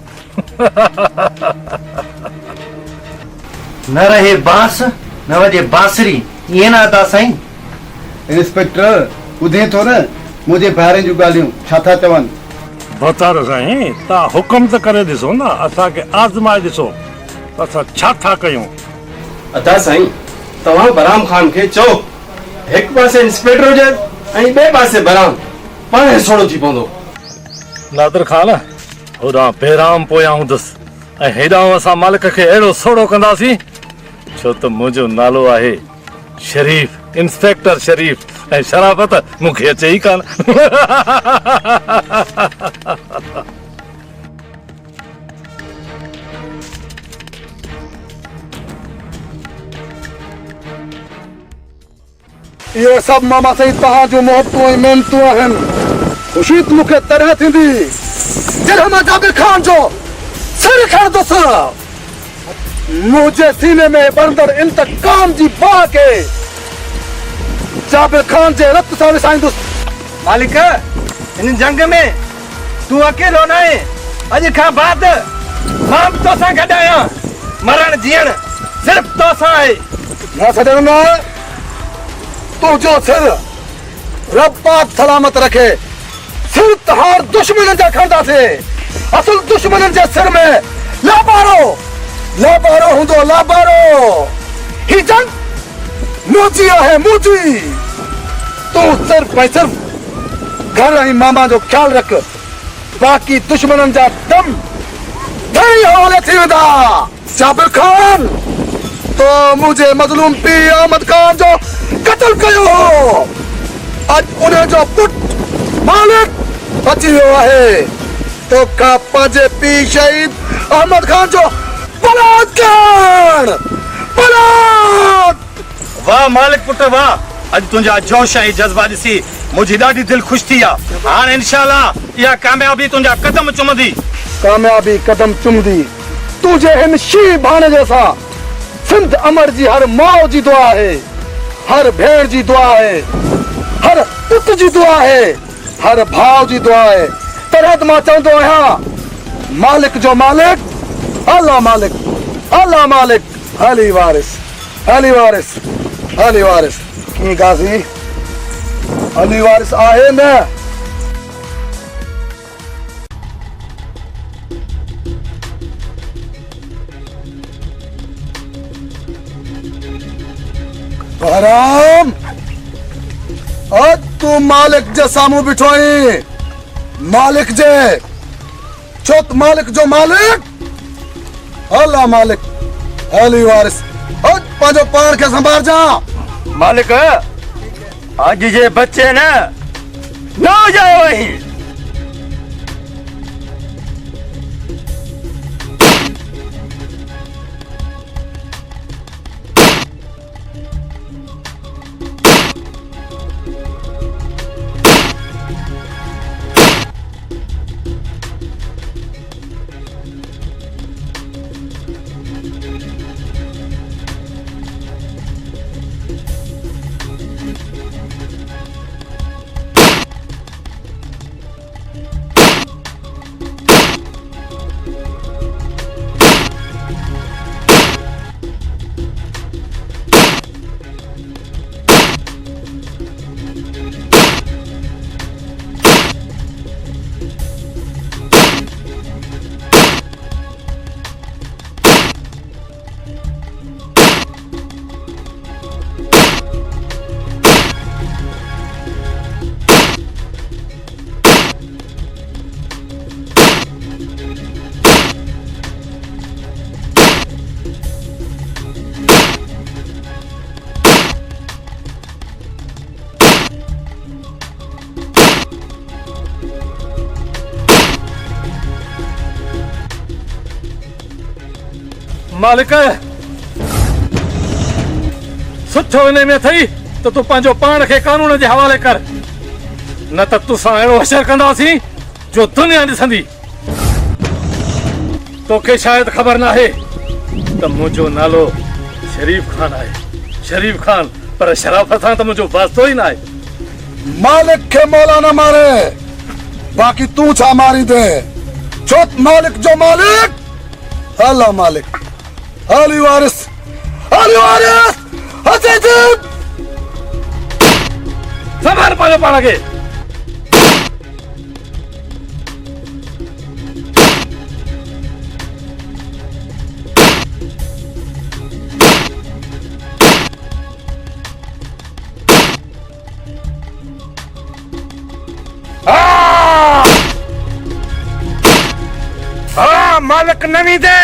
न रहे बांस न वजे बांसुरी, ईअं न अदा साईं। इंस्पेक्टर ॿुधे थो न मुंहिंजे ॿाहिरि जूं ॻाल्हियूं छा था चवनि। बतारो साईं, तव्हां हुकुम त करे ॾिसो न, असांखे आज़माए ॾिसो त असां छा था कयूं। अदा साईं, तव्हां बराम ख़ान खे चओ हिकु पासे इंस्पेक्टर हुजे ऐं ॿिए पासे बराम, पाण सोड़ो थी पवंदो। नादिर ख़ान होॾां बहिराम पोयां हूंदुसि ऐं हेॾां असां मालिक खे अहिड़ो सोड़ो कंदासीं छो त मुंहिंजो नालो आहे शरीफ़, इंस्पेक्टर शरीफ़, ऐं शराफ़त मूंखे अचे ई कान। इहे सभु मामा साईं तव्हांजूं मोहबतूं ऐं महिनतूं आहिनि। ख़ुशी त मूंखे तॾहिं थींदी जॾहिं मां जाबिर ख़ान जो सिर खणंदुसि। मुंहिंजे सीने में बरंदड़ इंतकाम जी बाह खे जाबिर ख़ान जे रत सां विसाईंदुसि। मालिक, इन जंग में तूं अकेलो न आहे। अॼु खां बाद मां बि तोसां गॾु आहियां। मरण जीअण सिर्फ़ तोसां आहे। न छॾणो न, तुंहिंजो सिर रब पाक सलामत रखे। सिर तहार दुश्मन जा खणंदासीं। असुल दुश्मन जे सिर में लाबारो लाबारो हूंदो, लाबारो। ही जंग मुंहिंजी आहे, मुंहिंजी। तूं सिर्फ़ ऐं सिर्फ़ घर ऐं मामा जो ख्याल रख, बाक़ी दुश्मननि जा दम धई हवाले थी वेंदा। जाबिर ख़ान तो मुंहिंजे मज़लूम पीउ अहमद ख़ान जो कत्ल कयो हो। अॼु उन जो पुटु मालिक बची वियो आहे। तोखां पंहिंजे पीउ शहीद अहमद ख़ान जो बलात् करण, बलात्। वाह मालिक पुट वाह, अॼु तुंहिंजा जोश ऐं जज़्बा ॾिसी मुंहिंजी ॾाढी दिलि ख़ुशि थी आहे। हाणे इंशाअल्लाह इहा कामयाबी तुंहिंजा कदम चुमंदी। कामयाबी कदम चुमंदी तुंहिंजे हिन शी भाणे जैसा। सिंध अमर जी हर माउ जी दुआ आहे, हर भेण जी दुआ आहे, हर पुट जी दुआ आहे, हर भाउ जी दुआ आहे। तॾहिं त मां चवंदो आहियां मालिक जो मालिक अल्लाह मालिक, अल्लाह मालिक, अली वारिस, अली वारिस, अली वारिस। कीअं गाज़ी अली वारिस आहे न। बहराम अज तू मालिक जे सामू बिठो आई। मालिक जे छोत मालिक जो मालिक अल्लाह मालिक, अली वारिस। अज पंहिंजो पाण खे संभाल जा। मालिक अॼु जे बच्चे न जाओ वहीं। मालिक सुठो इन में थई तो तू पंहिंजो पाण खे कानून जे हवाले कर, न त तुसां अहिड़ो असर कंदासीं जो दुनिया ॾिसंदी। तोखे शायदि ख़बर न आहे त मुंहिंजो नालो शरीफ़ ख़ान आहे। शरीफ़ ख़ान, पर शराफ़त सां त मुंहिंजो वास्तो ई न आहे। मालिक खे मौला न मारे, बाकी तू छा मारी दे छोत मालिक जो मालिक अल्लाह मालिक अली वारिस अजीत संभाल पायो पाण खे मालिक नवी दे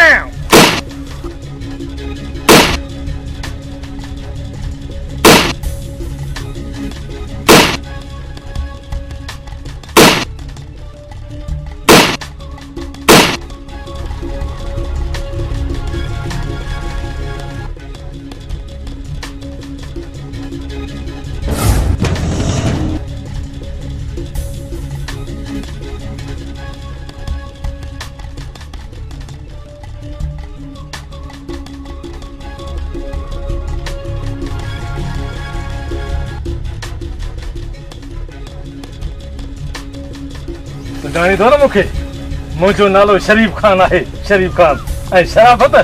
जानी थो न मूंखे मुंहिंजो नालो शरीफ खान आहे शरीफ खान ऐं शराफ़त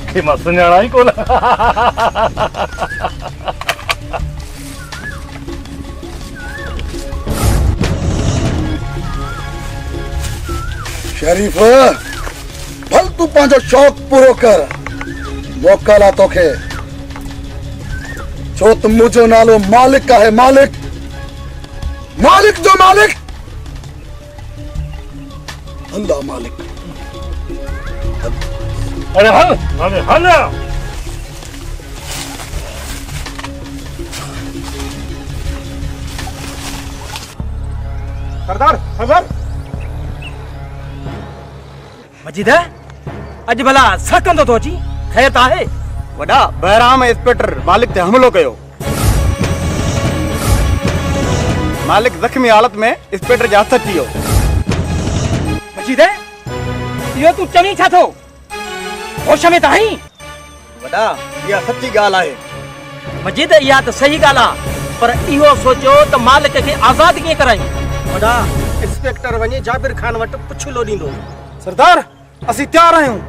खे मां सुञाणा ई कोन शरीफ भल तू पंहिंजो शौक़ पूरो कर मोकल आहे तोखे छो त मुंहिंजो नालो मालिक आहे मालिक मालिक जो मालिक अल्लाह मालिक अरे हल सरदार सरदार मजीद अज भला सकंदो तो अची खैर आहे वॾा बहराम इंस्पेक्टर मालिक ते हमलो कयो मालिक जख्मी हालत में इंस्पेक्टर जे हथ अची वियो मजीद इहो तू चवी छा थो होश में त आहीं वॾा इहा सची ॻाल्हि आहे मजीद इहा त सही ॻाल्हि आहे पर इहो सोचियो त मालिक खे आज़ाद कीअं करायूं वॾा इंस्पेक्टर वञी जाबिर खान वटि पुछलो ॾींदो सरदार असीं तयार आहियूं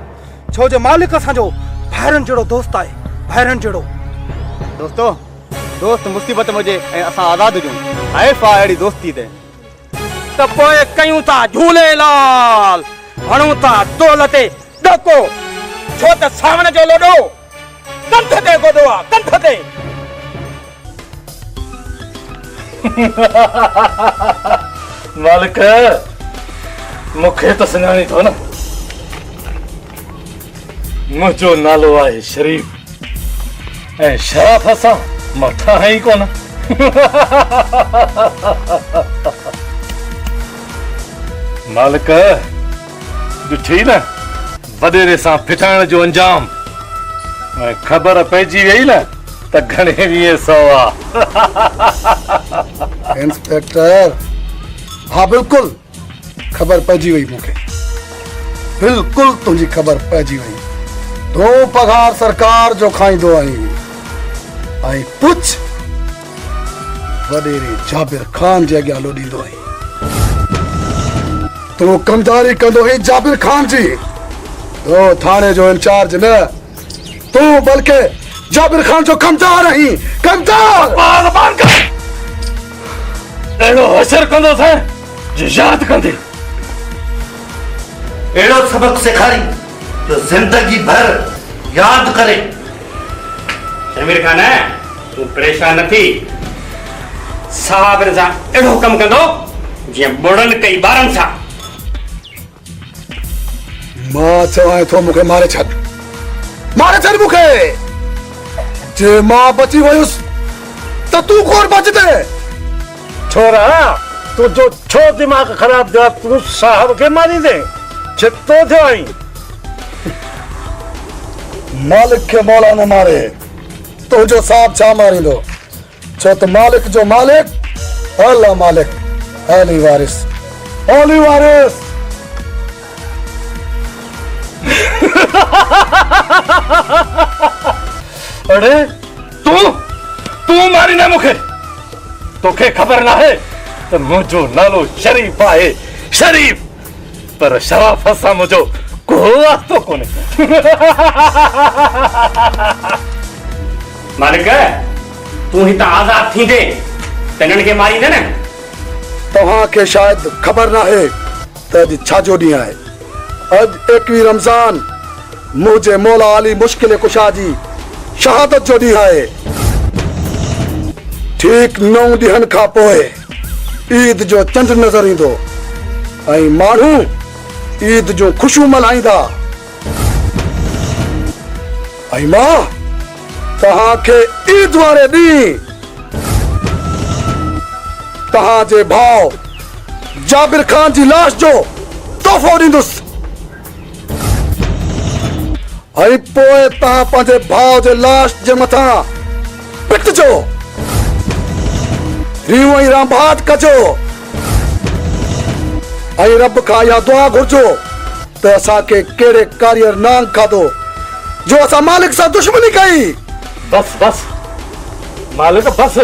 छो जो मालिक असांजो भाइरनि जहिड़ो दोस्त आहे भाइरनि जहिड़ो दोस्तो दोस्त मुसीबत में हुजे ऐं असां आज़ाद हुजूं आइफ़ आहे अहिड़ी दोस्ती ते त पोइ कयूं था झूलेलाल हणूं था तोल ते ॾको छो त सावण जो लोॾो कंठ ते गोदो आहे कंठ ते मालिक मूंखे त सुञाणी थो न मुंहिंजो नालो आहे शरीफ ऐं शराफ़ सां मथां ई कोन मालिक ॾिठी न वॾेरे सां फिटाइण जो अंजाम ऐं ख़बर पइजी वई न त घणे वीह सौ आहे इंस्पेक्टर हाँ बिल्कुल खबर पइजी वई मूंखे बिल्कुल तुंहिंजी खबर पइजी वई तो पगार सरकार जो खाईंदो आहीं ऐं पुछ वॾेरे जाबिर खान जे अॻियां लोॾींदो आहीं तूं कमदारी कंदो ही जाबिर खान जी तो थाने जो इंचार्ज न तूं बल्कि जाबिर खान जो कमदार आहीं कमदार अहिड़ो असर कंदो थे जो यादि कंदे अहिड़ो सबक सेखारी जो जिंदगी भर यादि करे शमीर खान तूं परेशान न थी साहब सां अहिड़ो कमु कंदो जीअं बुढ़नि कई ॿारनि सां मां चवां थो मूंखे मारे छॾ मूंखे जे मां बची वयुसि त तूं कोन बचदे छोरा तुंहिंजो छो दिमाग़ ख़राब थियो तूं साहब खे मारींदे छितो थियो आहीं मालिक के मौला न मारे तुझो साहब छा मारींदो छो त मालिक जो मालिक अल्लाह मालिक अली वारिस अरे तू मारी ना मूंखे तोखे ख़बर ना है तो मुझो नालो शरीफ है, शरीफ, पर शराफत सा मुझो को वास्तो कोने। मालिक तू ही तो आजाद थी दे तनन के मारी न तव्हां खे शायद खबर ना है त अॼु छाजो ॾींहुं आहे। अॼु 21 रमज़ान मुंहिंजे मौला अली मुश्किल कुशा जी शहादत जो ॾींहुं आहे। ठीक 9 ॾींहंनि खां पोइ ईद जो चंड नज़र ईंदो ऐं माण्हू ईद जूं ख़ुशियूं मल्हाईंदा। ऐं मां तव्हांखे ईद वारे ॾींहुं तव्हांजे भाउ जाबिर खान जी लाश जो तोहफ़ो ॾींदुसि ऐं पोइ तव्हां पंहिंजे भाउ जे लाश जे मथां पिटजो, रीव ऐं रामभाट कजो ऐं रब खां इहा दुआ घुर्जो त असांखे कहिड़े कारीगर नांग खाधो जो असां मालिक सां दुश्मनी कई। बस बस मालिक बस,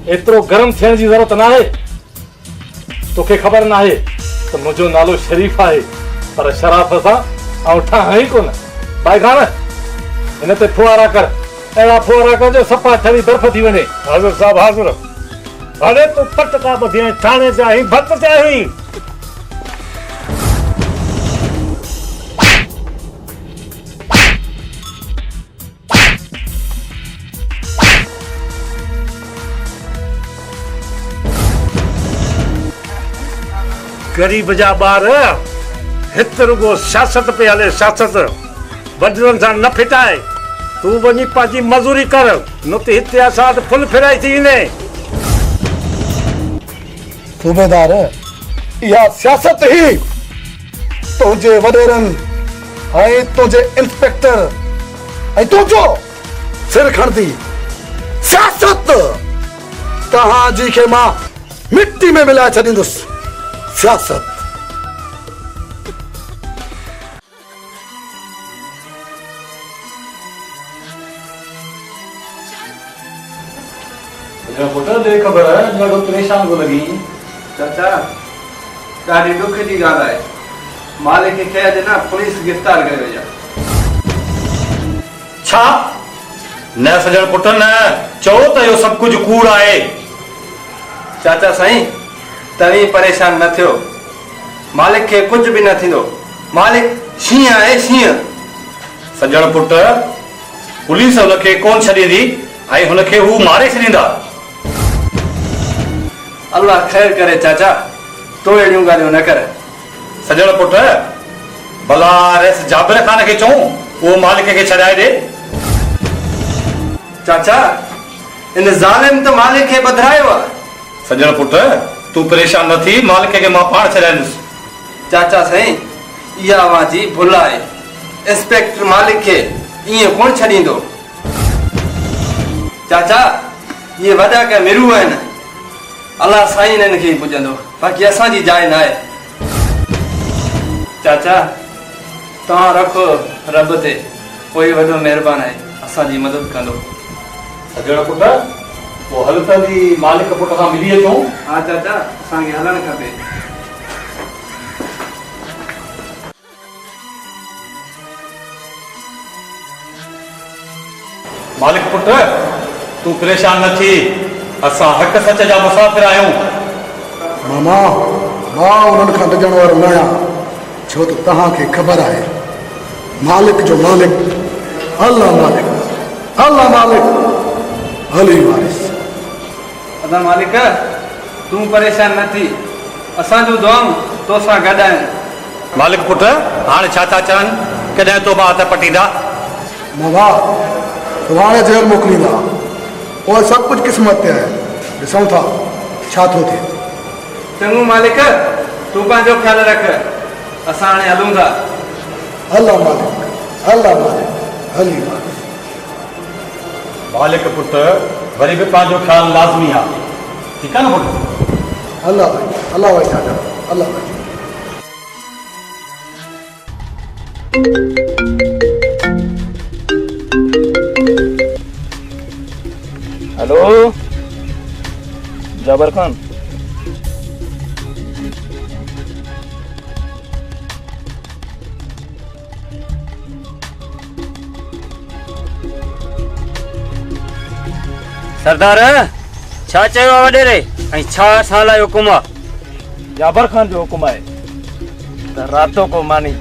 एतिरो गरम थियण जी ज़रूरत न आहे। तोखे ख़बर न आहे त मुंहिंजो नालो शरीफ आहे, पर शराफ़ सां ऐं ठाह ई कोन। भाई खान हिन ते फुआरा कर, अहिड़ा फुआरा कर जो सफ़ा ठरी बर्फ़ थी वञे। हाज़ुर साहब हाज़ुर, हाणे तूं पट का ॿुधी थाणे ते आई भत ते आई। गरीब जा ॿार हिते रुगो सियासत पे हले, सियासत वॾनि सां न फिटाए। तूं वञी पंहिंजी मज़ूरी कर, न त हिते असां वटि फुल फिराई थी ईंदे। सूबेदार इहा सियासत ही तुंहिंजे वॾेरनि ऐं तुंहिंजे इंस्पेक्टर ऐं तुंहिंजो सिर खणंदी। सियासत तव्हांजी खे मां मिट्टी में मिलाए छॾींदुसि। सियासत पुट दे ख़बर है ॾाढो परेशान को लगी। चाचा ॾाढी ॾुख जी ॻाल्हि आहे, मालिक खे अॼु न पुलिस गिरफ़्तार कयो या। छा न सजण पुट न चओ त इहो सभु कुझु कूड़ आहे। चाचा साईं तव्हीं परेशान न थियो, मालिक खे कुझु बि न थींदो। मालिक शींहं आहे शींहं। सजण पुट पुलिस हुनखे कोन छॾींदी ऐं हुनखे हू मारे छॾींदा। अल्लाह ख़ैर करे चाचा, तो अहिड़ियूं ॻाल्हियूं न कर। सजण पुट भला रेस जाबिर खान खे चऊं उहो मालिक खे छॾाए ॾे। चाचा इन ज़ालिम त मालिक खे ॿधायो आहे। सजण पुट तूं परेशान न थी, मालिक खे मां पाण छॾाईंदुसि। चाचा साईं इहा मुंहिंजी भुल आहे, इंस्पेक्टर मालिक खे ईअं कोन छॾींदो। चाचा इहे वॾा का मिरू आहिनि, अलाह साईं हिननि खे पुॼंदो, बाक़ी असांजी जाइ न आहे। चाचा तव्हां रखो रब ते, कोई वॾो महिरबान आहे, असांजी मदद कंदो। सजण पुट पोइ हल त बि मालिक पुट खां मिली अचूं। हा चाचा असांखे हलणु खपे। मालिक पुट तूं परेशान न थी, असां हक़ सच जा मुसाफ़िर आहियूं। मामा मां उन्हनि खां डिॼण वारो न आहियां, छो त तव्हांखे ख़बर आहे मालिक जो मालिक अल्लाह मालिक, अल्लाह मालिक अली वारिस। अदा मालिक तूं परेशान न थी, असांजो दुआऊं तोसां गॾु आहिनि। मालिक पुट हाणे छा था चवनि, कॾहिं तोबा हथ पटींदा? मामा सुभाणे जेल मोकिलींदा, पोइ सभु कुझु क़िस्मत ते आहे, ॾिसूं था छा थो थिए। चङो मालिक तूं पंहिंजो ख़्यालु रख, असां हाणे हलूं था। अल्लाह मालिक, अल्लाह मालिक अली वारिस। मालिक पुट वरी बि पंहिंजो ख़्यालु लाज़मी आहे, ठीकु आहे न पुट? अल्लाह भाई, अल्लाह भाई ॾाढा, अल्लाह भाई। हेलो जाबिर खान, सरदार छा चयो आहे वॾेरे ऐं छा साल जो हुकुम आहे? जाबर खान जो हुकुम आहे त रातो को मानी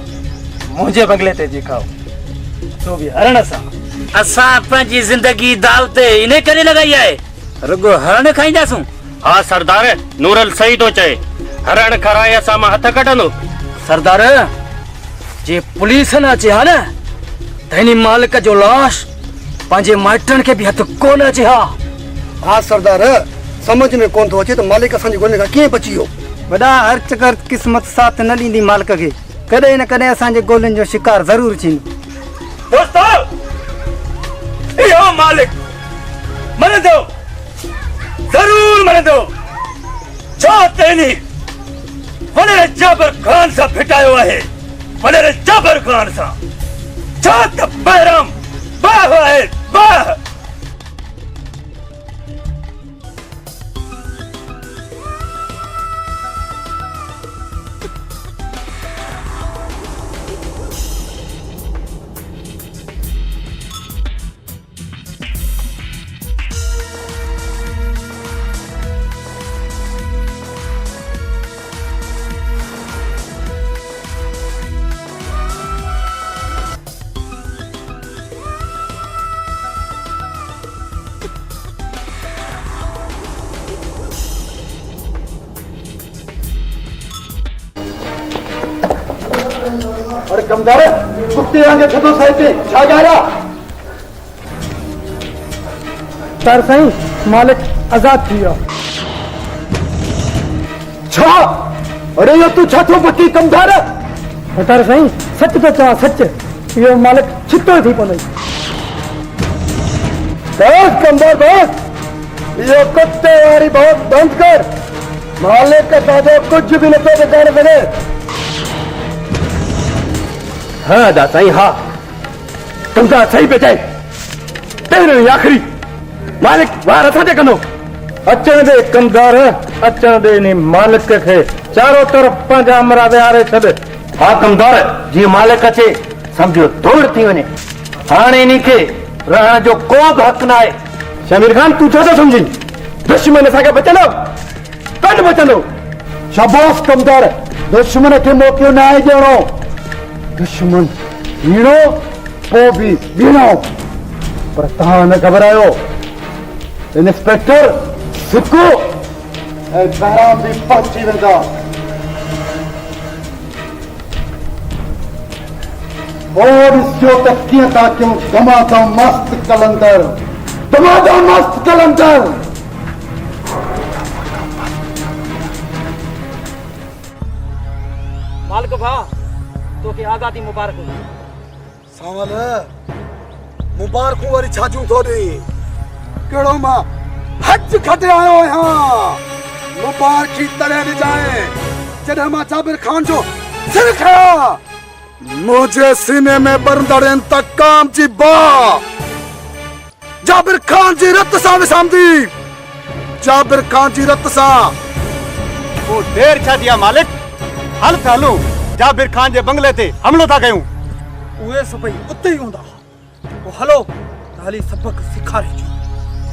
मुंहिंजे बंगले ते जी खाओ, तो बि हरण सां। असां पंहिंजी ज़िंदगी दाव ते इन करे लॻाई आहे, रुगो हरण खाईंदासूं? हा सरदार, नूरल सही थो चए, हरण खाराए असां मां हथ कढंदो। सरदार, जे पुलिस न अचे हा न त हिन मालिक जो लाश पंहिंजे माइटनि खे बि हथ कोन अचे हा। हाँ सरदार, समझ में कोन थो अचे त मालिक असांजी ॻोल्हे खां कीअं बची वियो। वॾा हर चकर क़िस्मत साथ न ॾींदी मालिक खे, कॾहिं न कॾहिं असांजे ॻोल्हनि जो शिकार ज़रूर थींदो। दोस्तो, इहो मालिक मरंदो, ज़रूर मरंदो, छो त इनी वॾेरे जाबर खान सां फिटायो आहे, वॾेरे जाबर खान सां, छो त बहराम बाह आहे, बाह। अरे कमदार, कुत्ते आगे छतो साइड पे छा जा रहा? सर साईं, मालिक आजाद थी वियो। छा? अरे यो तू छा थो बकी कमदार? सर साईं, सच तो चवां, सच, इहो मालिक छितो थी पवंदो। बस कमदार बस, ये कुत्ते वारी बहुत बंद कर, मालिक का ताजो कुछ भी नथो बिगाड़ सके। हाँ दा साईं, हाँ कमदार सही पे चए, पहिरियों आखिरी मालिक वार असांखे कंदो। अचण दे कमदार, अचण दे इन मालिक खे चारों तरफ़ पंहिंजा अमरा विहारे छॾ। हाँ कमदार, जीअं मालिक अचे सम्झो तोड़ थी वञे, हाणे इन खे रहण जो को बि हक़ न आहे। शमीर खान, तू छो थो सम्झी? दुश्मन असांखे बचंदो, कॾहिं बचंदो? शाबाश कमदार, दुश्मन खे मौक़ो न आहे ॾियणो, दुश्मन बीणो पोइ बि बीणो। पर तव्हां न घबरायो, इंस्पेक्टर सिक्कू ऐं बहराम बि पहुची वेंदा। और ॾिसियो त कीअं था कयूं दमादम मस्त कलंदर, दमादम मस्त कलंदर। मालिक भाउ, तोखे आज़ादी मुबारक हुजे। सावल मुबारकूं वरी छाजूं थो ॾे, कहिड़ो मां हज खटे आयो आहियां। मुबारकी तॾहिं ॾिजाए जॾहिं मां जाबिर खान जो सिर खयां। मुंहिंजे सीने में बरंदड़ इंतकाम जी बाह जाबिर खान जी रत सां विसामदी, जाबिर खान जी रत सां। वो देर छा थी आहे मालिक? हल त हलूं, जाबिर खान जे बंगले ते हमलो था कयूं। उहे सभई उते ई हूंदा, पोइ हलो त हली सबक सेखारे अचूं।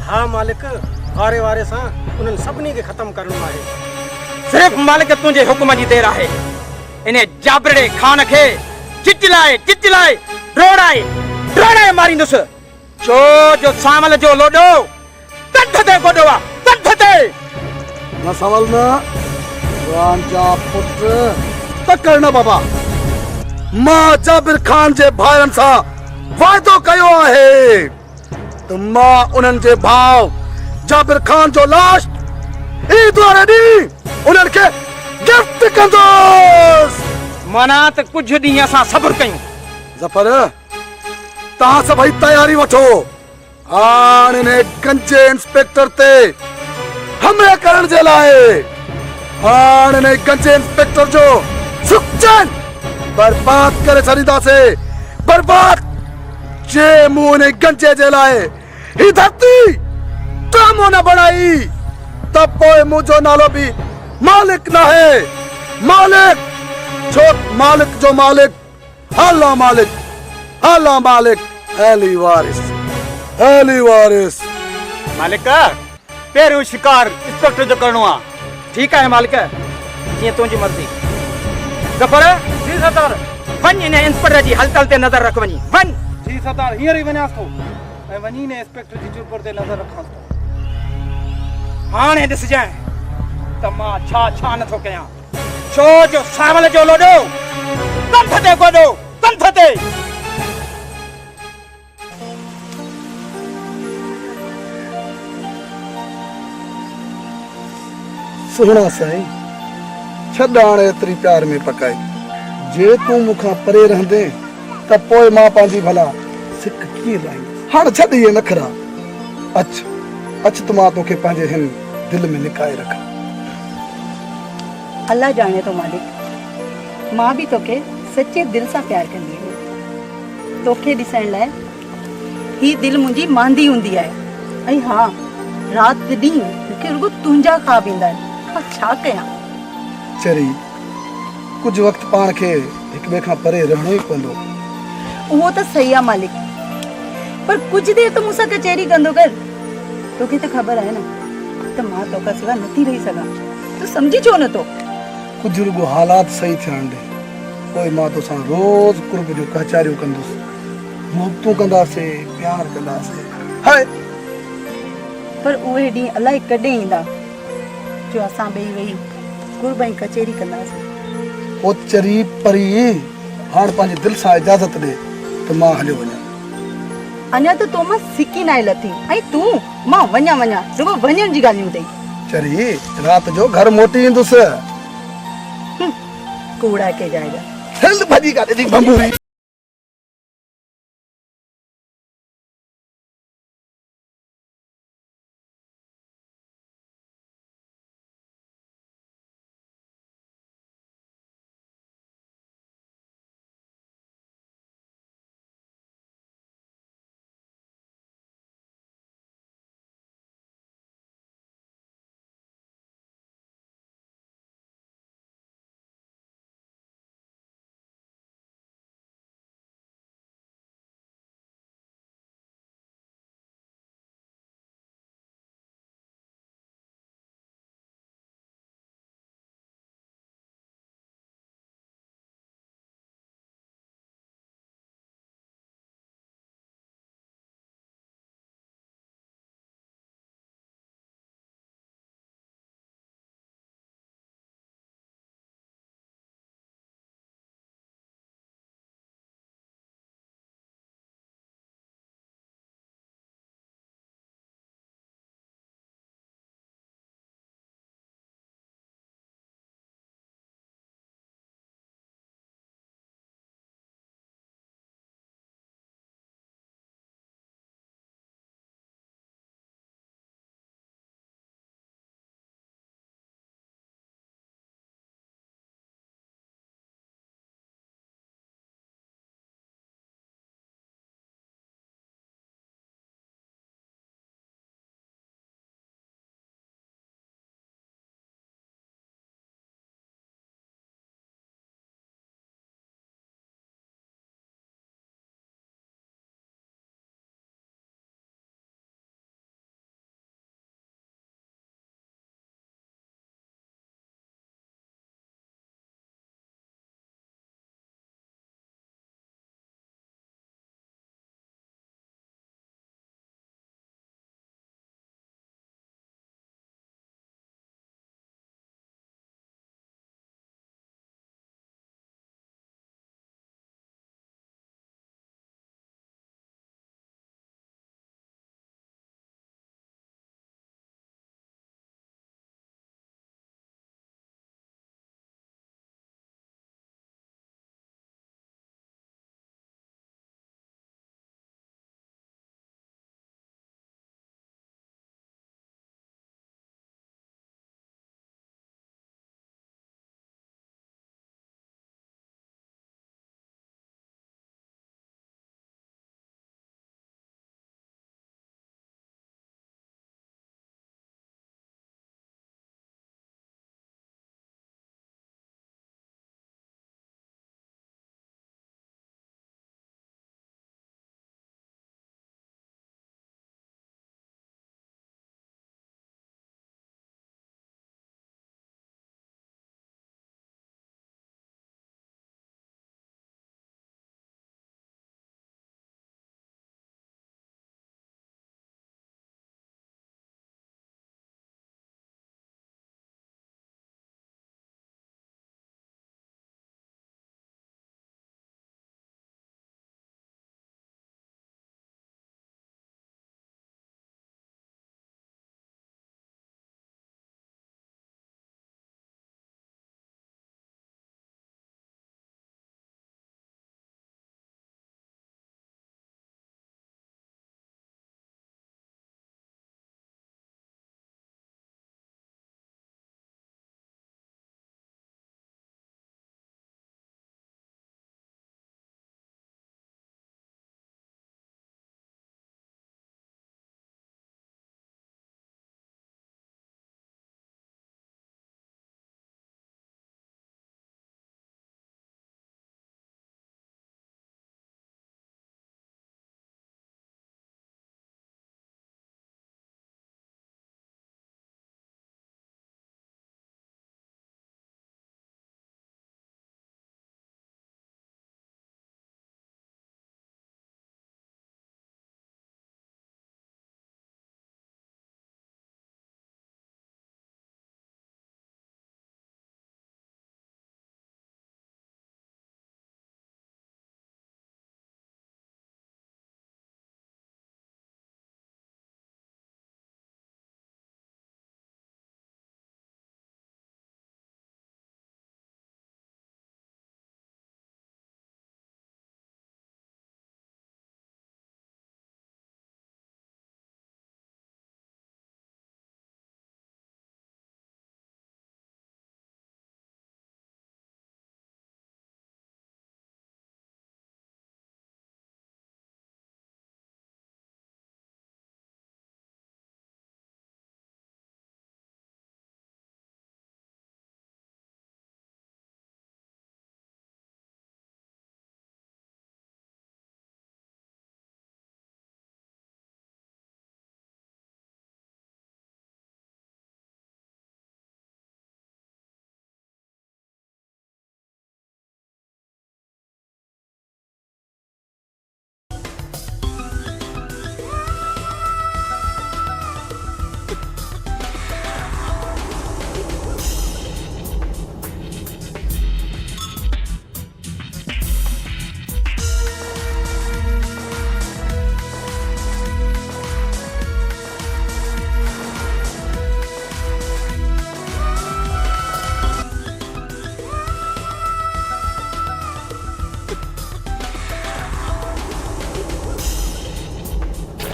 हाँ मालिक, वारे वारे सां उन्हनि सभिनी खे ख़तमु करणो आहे। सिर्फ़ मालिक तुंहिंजे हुकुम जी देर आहे। इन जाबिर खान खे चिचिलाए चिचिलाए ड्रोड़ाए मारींदुसि, छो जो सामल जो लोॾो कंठ ते गोॾो आहे, कंठ ते। न सवाल न, क़ुरान जा पुट तकड़ न बाबा। मां जाबिर खान जे भाइरनि सां वाइदो कयो आहे त मां उन्हनि जे भाउ जाबिर खान जो लाश ईद वारे ॾींहुं उन्हनि खे गिफ्ट कंदुसि। माना त कुझु ॾींहं असां सब्र कयूं। ज़फर, तव्हां सभई तयारी वठो, हाणे हिन गंजे इंस्पेक्टर ते हमले करण जे लाइ। हाणे हिन गंजे इंस्पेक्टर जो सुखचैन बर्बाद करे छॾींदासीं, बर्बाद। जे मूं हिन गंजे जे लाइ ही धरती कामो न बणाई त पोइ मुंहिंजो नालो बि मालिक न आहे। मालिक, छो मालिक जो मालिक अल्लाह, मालिक अल्लाह, मालिक अली वारिस, अली वारिस। मालिक पहिरियों शिकार इंस्पेक्टर जो करणो आहे। ठीकु आहे मालिक, जीअं तुंहिंजी मर्ज़ी। गफर जी सरदार, वञ इन इंस्पेक्टर जी हलचल ते नज़र रख वञी, वञ। जी सरदार, हींअर ई वञांसि थो ऐं वञी ने इंस्पेक्टर जी चुपर ते नज़र रखांसि थो। हाणे ॾिसजांइ त मां छा छा नथो कयां। छो जो सावल जो लोॾो कंठ ते गोॾो, कंठ ते। सुहिणा साईं, छॾ हाणे एतिरी प्यार में पकाई। जे तूं मूंखां परे रहंदे त पोइ मां पंहिंजी भला सिक कीअं लाहींदुसि। हाणे छॾ इहे नखरा। अच त मां तोखे पंहिंजे हिन दिलि में लिकाए रखां। अल्लाह जाने तो मालिक, मां भी तोखे सच्चे दिल सां प्यार कंदी आहियां। तोखे ॾिसण लाइ ही दिल मुंहिंजी मांदी हूंदी आहे। ऐं हा, राति ॾींहुं मूंखे रुगो तुंहिंजा ख्वाब ईंदा आहिनि। मां छा कयां? चरी, कुछ वक्त पाण खे हिक ॿिए खां परे रहणो ई पवंदो। उहो त सही आहे मालिक, पर कुछ देर त मूंसां कचहरी कंदो कर। तोखे त ख़बर आहे न त मां तोखां सिवा नथी रही सघां। तूं सम्झी छो नथो? कुछ रुगो हालात सही थियण ॾे, पोइ मां तोसां रोज़ कुर्ब जो कचहरियूं कंदुसि, मोहबतूं कंदासीं, प्यार कंदासीं। हाय, पर उहे ॾींहं अलाए कॾहिं ईंदा जो असां ॿई वेही कुर्ब ऐं कचहरी कंदासीं। ओ चरी परी, हाणे पंहिंजे दिलि सां इजाज़त ॾे त मां हलियो वञा। अञा त तो मां सिकी नाहे लथी ऐं तूं मां वञा रुगो वञण जी ॻाल्हियूं अथई। चरी, राति जो घर मोटी ईंदुसि। कूड़ा के जाएगा। हल भॼी काॾे थी बंबूरी।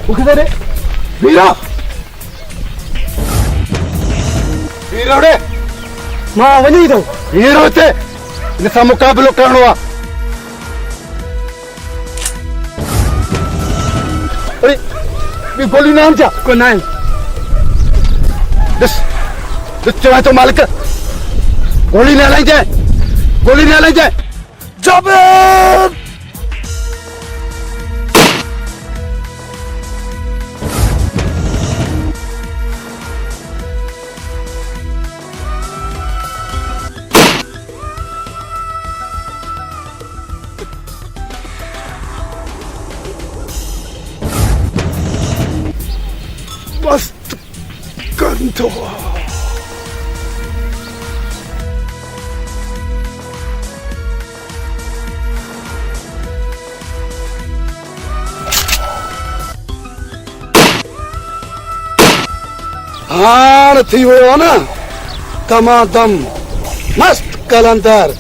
मुझे दे वीरा वीरा रे मां वनी तो वीरो ते इनसा मुकाबलो करणो आ। अरे भी गोली नाम जा को नाम दस चला तो मालिक गोली ना लाई जाए गोली ना लाई जाए जाबिर मस्त कंधो हार थी हो ना तमादम मस्त कलंदर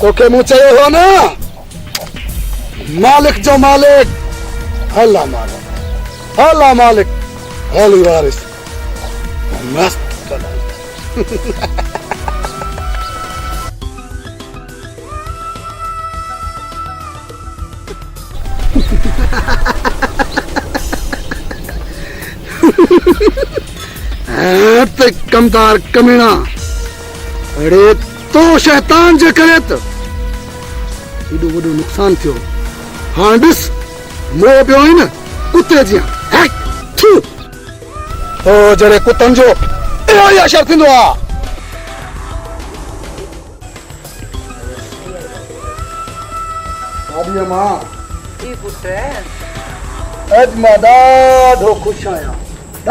तो के मुझे हो ना मालिक जो मालिक अल्लाह मालिक अल्लाह मालिक अली वारिस मस्त कलंदर ते कमदार कमीना अरे तो शैतान जे करे तो एडो वडो नुकसान थियो हां ॾिस मोह पियो आई न कुते जी थू ओ जड़े कुतन जो इहो ई असर थींदो आ। आदिया मां जी पुट अज मां ॾाढो खुश आहियां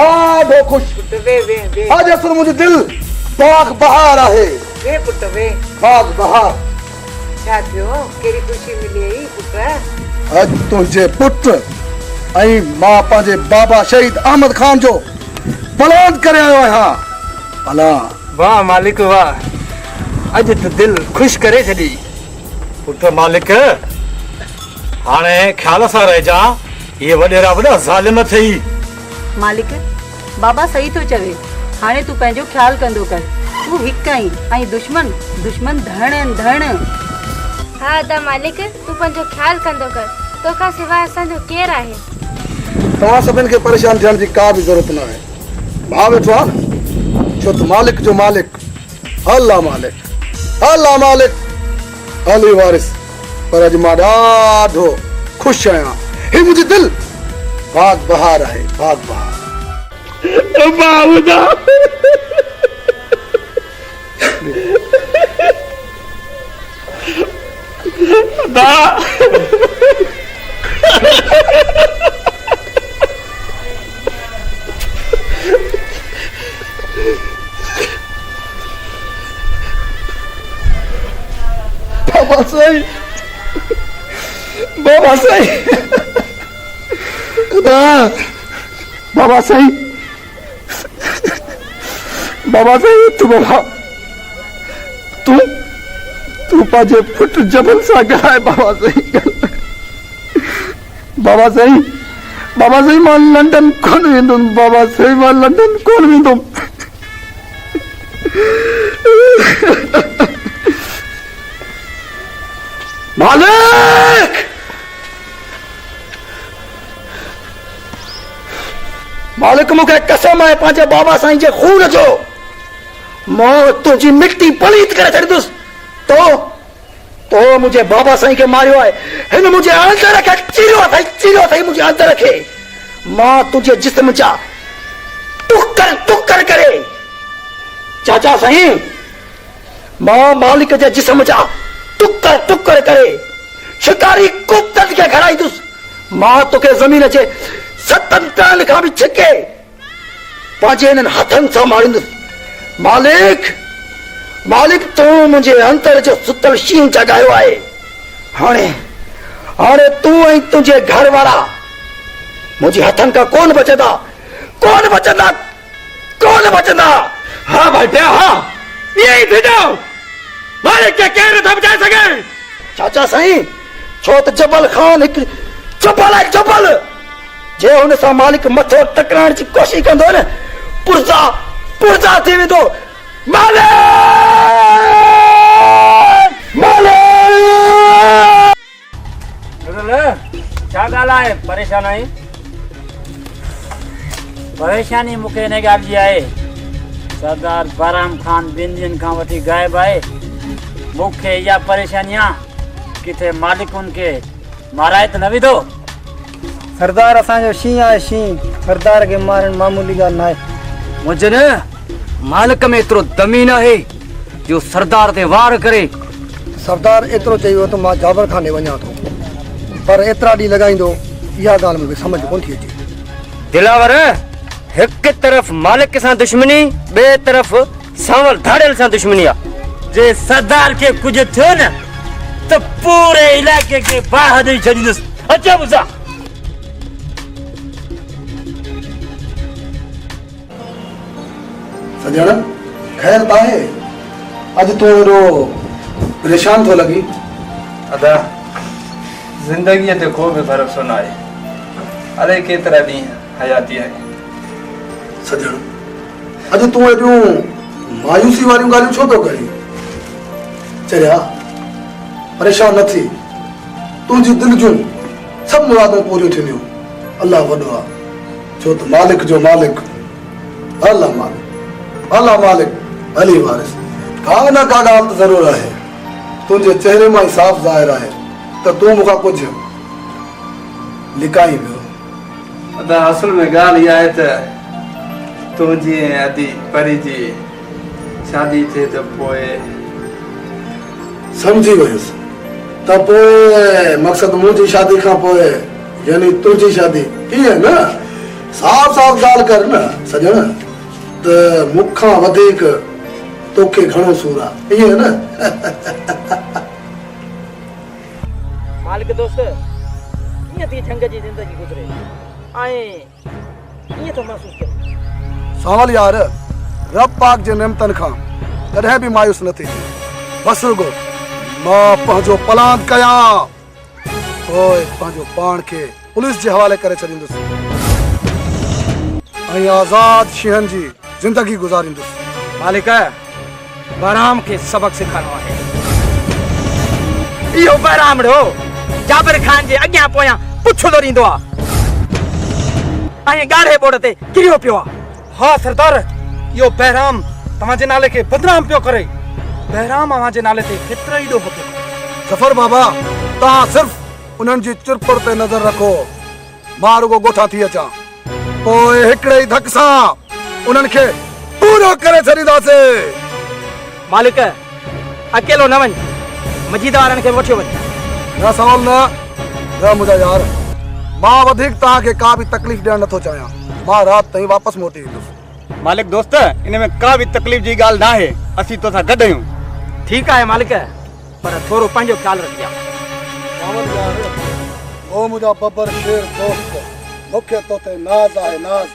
ॾाढो खुश वे वे वे आज असर मुझे दिल बाग बहार आहे वे पुट वे बाग बहार छा थियो केड़ी खुशी मिली आई पुट अज तुझे पुत्र आई मां पंहिंजे बाबा शहीद अहमद खान जो बलाद करे आयो आहियां भला वाह मालिक वाह अज तो दिल खुश करे छॾी पुट मालिक हाणे ख्याल सां रहिजा ये वॾेरा वॾा ज़ालिम थई मालिक बाबा सही तो चवे हाणे तू पंहिंजो ख्याल कंदो कर तू हिक आई ऐं दुश्मन दुश्मन धण धण हाँ दा मालिक तू पंहिंजो ख्याल कंदो कर तोखां सवाइ असांजो केरु आहे। तव्हां सभिनि खे परेशान थियण जी का बि ज़रूरत न आहे भाउ वेठो आहे न छो त मालिक जो मालिक अल्लाह मालिक अली वारिस पर अॼु मां ॾाढो ख़ुशि आहियां ही मुंहिंजी दिल बाग बहार आहे बाग बहार बाबूदा दा बाबा सही खुदा बाबा सही तू बाबा तू पंहिंजे पुट जबल सां ॻाल्हाए बाबा सही मां लंडन कोन वेंदुमि बाबा सही मां लंडन कोन वेंदुमि मालिक मूंखे कसम आहे पंहिंजे बाबा साईं जे खून जो मां तुंहिंजी मिट्टी पलीत करे छॾींदुसि तो मुंहिंजे बाबा साईं खे मारियो आहे हिन मुंहिंजे अंदर खे चिरियो अथई मुंहिंजे अंदर खे मां तुंहिंजे जिस्म जा टुकर करे चाचा साईं मां मालिक जे जिस्म जा टुकर करे शिकारी कुत्तनि खे खणाईंदुसि मां तोखे ज़मीन जे 7 टन खां बि छिके पंहिंजे हिननि हथनि सां मारींदुसि मालिक तूं मुंहिंजे अंदर जो सुतल शींहुं जगायो आहे हाणे तूं ऐं तुंहिंजे घर वारा मुंहिंजे हथनि खां कोन बचंदा हा भाई पिया हा ईअं ई थींदो मालिक खे केरु नथा बचाए सघे चाचा साईं छो त जबल खान हिकु जबल आहे जे हुन सां मालिक मथो टकराइण जी कोशिश कंदो न पुरजा पुरजा थी वेंदो। मालिक मालिक छा ॻाल्हि आहे? परेशान आई? परेशानी मूंखे हिन ॻाल्हि जी आहे, सरदार बहराम खान ॿिनि ॾींहंनि खां वठी ग़ाइबु आहे। मूंखे इहा परेशानी आहे किथे मालिक उनखे माराए त न विधो। सरदार असांजो शींहुं आहे, शींहुं। सरदार खे मारण मामूली ॻाल्हि न आहे। मुंहिंजे न मालिक में एतिरो दमी न आहे जो सरदार ते वार करे। सरदार एतिरो चई वियो त मां जाबर खाने वञा थो, पर एतिरा ॾींहं लॻाईंदो इहा ॻाल्हि मूंखे सम्झ कोन थी अचे। दिलावर, हिकु तरफ़ मालिक सां दुश्मनी, ॿिए तरफ़ सांवल धाड़ियल सां दुश्मनी आहे। जे सरदार खे कुझु थियो न त पूरे इलाइक़े खे बाहि ॾेई छॾींदुसि। अचो मूंसां। सजण ख़ैर त आहे? अॼु तूं एॾो परेशान थो लॻी? अदा ज़िंदगीअ ते को बि भरोसो न आहे। अलाए केतिरा ॾींहं हयाती आहे। सजण अॼु तूं एॾियूं मायूसी वारियूं ॻाल्हियूं छो थो करी? चरिया परेशान न थी, तुंहिंजी दिलि जूं सभु मुरादूं पूरियूं थींदियूं। अल्लाह वॾो आहे, छो त मालिक जो मालिक अल्लाह मालिक अल्लाह मालिक अली वारिस। का न का ॻाल्हि त ज़रूरु आहे, तुंहिंजे चहिरे मां ई साफ़ ज़ाहिर आहे त तूं मूंखां कुझु लिकाई वियो। अदा असल में ॻाल्हि इहा आहे त तूं जीअं अदी परी जी शादी थिए त पोइ समझी वियुसि त पोइ मक़सदु मुंहिंजी शादी खां पोइ यानी तुंहिंजी शादी कीअं न? साफ़ साफ़ ॻाल्हि कर न सजण, त मूंखां वधीक तोखे घणो सूर आहे, ईअं न? मालिक दोस्त, कीअं थी झंग जी ज़िंदगी गुज़रे ऐं कीअं थो महसूसु करे? सवाल यार, रब पाक जे नेमतनि खां कॾहिं बि मायूस न थी। बसि रुगो मां पंहिंजो प्लान कयां, पोइ पंहिंजो पाण खे पुलिस जे हवाले करे छॾींदुसि ऐं आज़ाद शींहनि जी ज़िंदगी गुज़ारींदुसि। मालिक बहराम खे सबक सिखारणो आहे। इहो बहराम हो जाबिर खान जे अॻियां पोयां पुछंदो रहंदो आहे ऐं ॻाढ़े बोर्ड ते किरियो पियो आहे। हा सरदार, इहो बहराम तव्हांजे नाले खे बदनाम पियो करे। बहराम अव्हांजे नाले ते केतिरो ई ॾोह पियो। ज़फर बाबा, तव्हां सिर्फ़ उन्हनि जी चुरपुर ते नज़र रखो, मां रुगो ॻोठा थी अचां, पोइ हिकिड़े ई धक सां उन्हनि खे पूरो करे छॾींदासीं। मालिक अकेलो न वञ, मजीद वारनि खे वठियो वञ। न सवाल न मुंहिंजा यार, मां वधीक तव्हांखे का बि तकलीफ़ ॾियणु नथो चाहियां। मां राति ताईं वापसि मोटी ईंदुसि। मालिक दोस्त, इन में का बि तकलीफ़ जी ॻाल्हि न आहे, असीं तोसां गॾु आहियूं। ठीकु आहे मालिक, पर थोरो पंहिंजो ख़्यालु रखिजां। ओ मुंहिंजा बब्बर शेर दोस्त, मूंखे तो ते नाज़ आहे नाज़।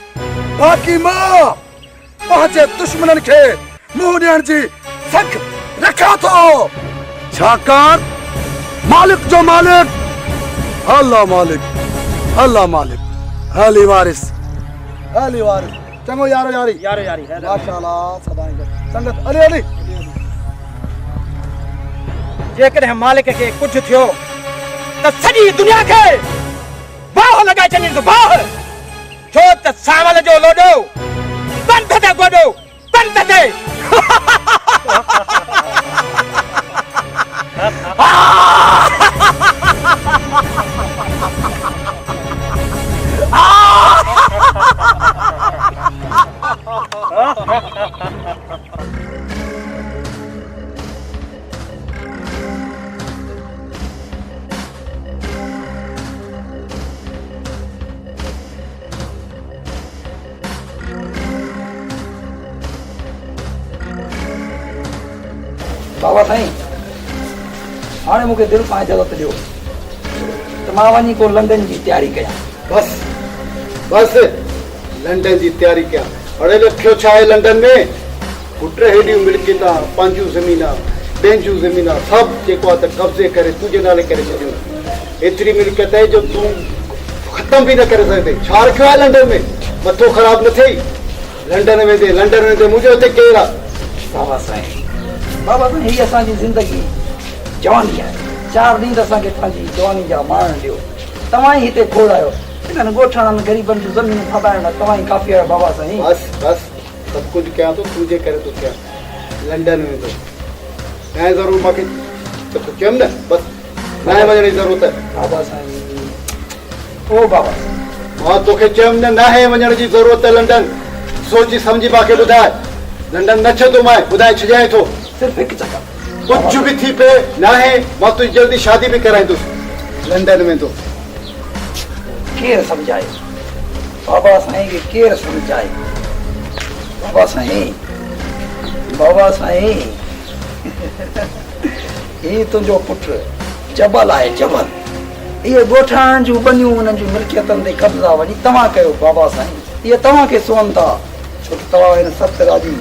बाक़ी मां पंहिंजे दुश्मननि खे मुंहुं ॾियण जी सख रखां थो, छाकाणि मालिक जो मालिक अल्लाह मालिक अल्लाह मालिक अली वारिस अली वारिस। चङो यारो यारी माशाअल्लाह सदाई संगत अली अली। जेकॾहिं मालिक खे कुझु थियो त सॼी दुनिया खे बाह लॻाए छॾींदो, बाह। छो त सावल जो लोॾो पंथ ते गोॾो, पंथ ते। बाबा साईं, हाणे मूंखे दिलि पाए इजाज़त ॾियो त मां वञी को लंडन जी तयारी कयां। बस लंडन जी तयारी कयां। अड़े रखियो छा आहे लंडन में? पुट हेॾियूं मिल्कियतां, पंहिंजूं ज़मीनां, ॿियनि जूं ज़मीनां सभु जेको आहे त कब्ज़े करे तुंहिंजे नाले करे छॾियूं। एतिरी मिल्कियत आहे जो तूं ख़त्म भी न करे सघंदे। छा रखियो आहे लंडन में? मथो ख़राब न थिए। लंडन वेंदे मुंहिंजो हिते केरु आहे? बाबा साईं ही असांजी ज़िंदगी जवानी आहे। 4 ॾींहं त असांखे पंहिंजी जवानी जा माणण ॾियो। तव्हां ई हिते खोड़ायो। इन्हनि ॻोठाणनि ग़रीबनि जूं ज़मीनूं फॿाइण तव्हां ई काफ़ी आहियो बाबा साईं। बस सभु कुझु कयां थो, तुंहिंजे करे थो कयां। लंडन वेंदो ऐं ज़रूरु मूंखे त चयमि न, बसि न वञण जी ज़रूरत आहे। बाबा साईं ओ बाबा मां तोखे चयमि न आहे वञण जी ज़रूरत आहे लंडन। सोची सम्झी मूंखे ॿुधाए। लंडन न छॾंदो मां, ॿुधाए छॾियां थो। सिर्फ़ु हिकु चकर कुझु बि थी पए न आहे, मां तुंहिंजी जल्दी शादी बि कराईंदुसि। लंडन वेंदो। केरु सम्झाए बाबा साईं खे? केरु सम्झाए बाबा साईं? बाबा साईं ही तुंहिंजो पुटु जबल आहे, जबल। इहे ॻोठाणनि जूं बनियूं उन्हनि जूं मिल्कियतनि ते कब्ज़ा वञी तव्हां कयो बाबा साईं। इहे तव्हांखे सुहनि था छो त तव्हां हिन सतराजी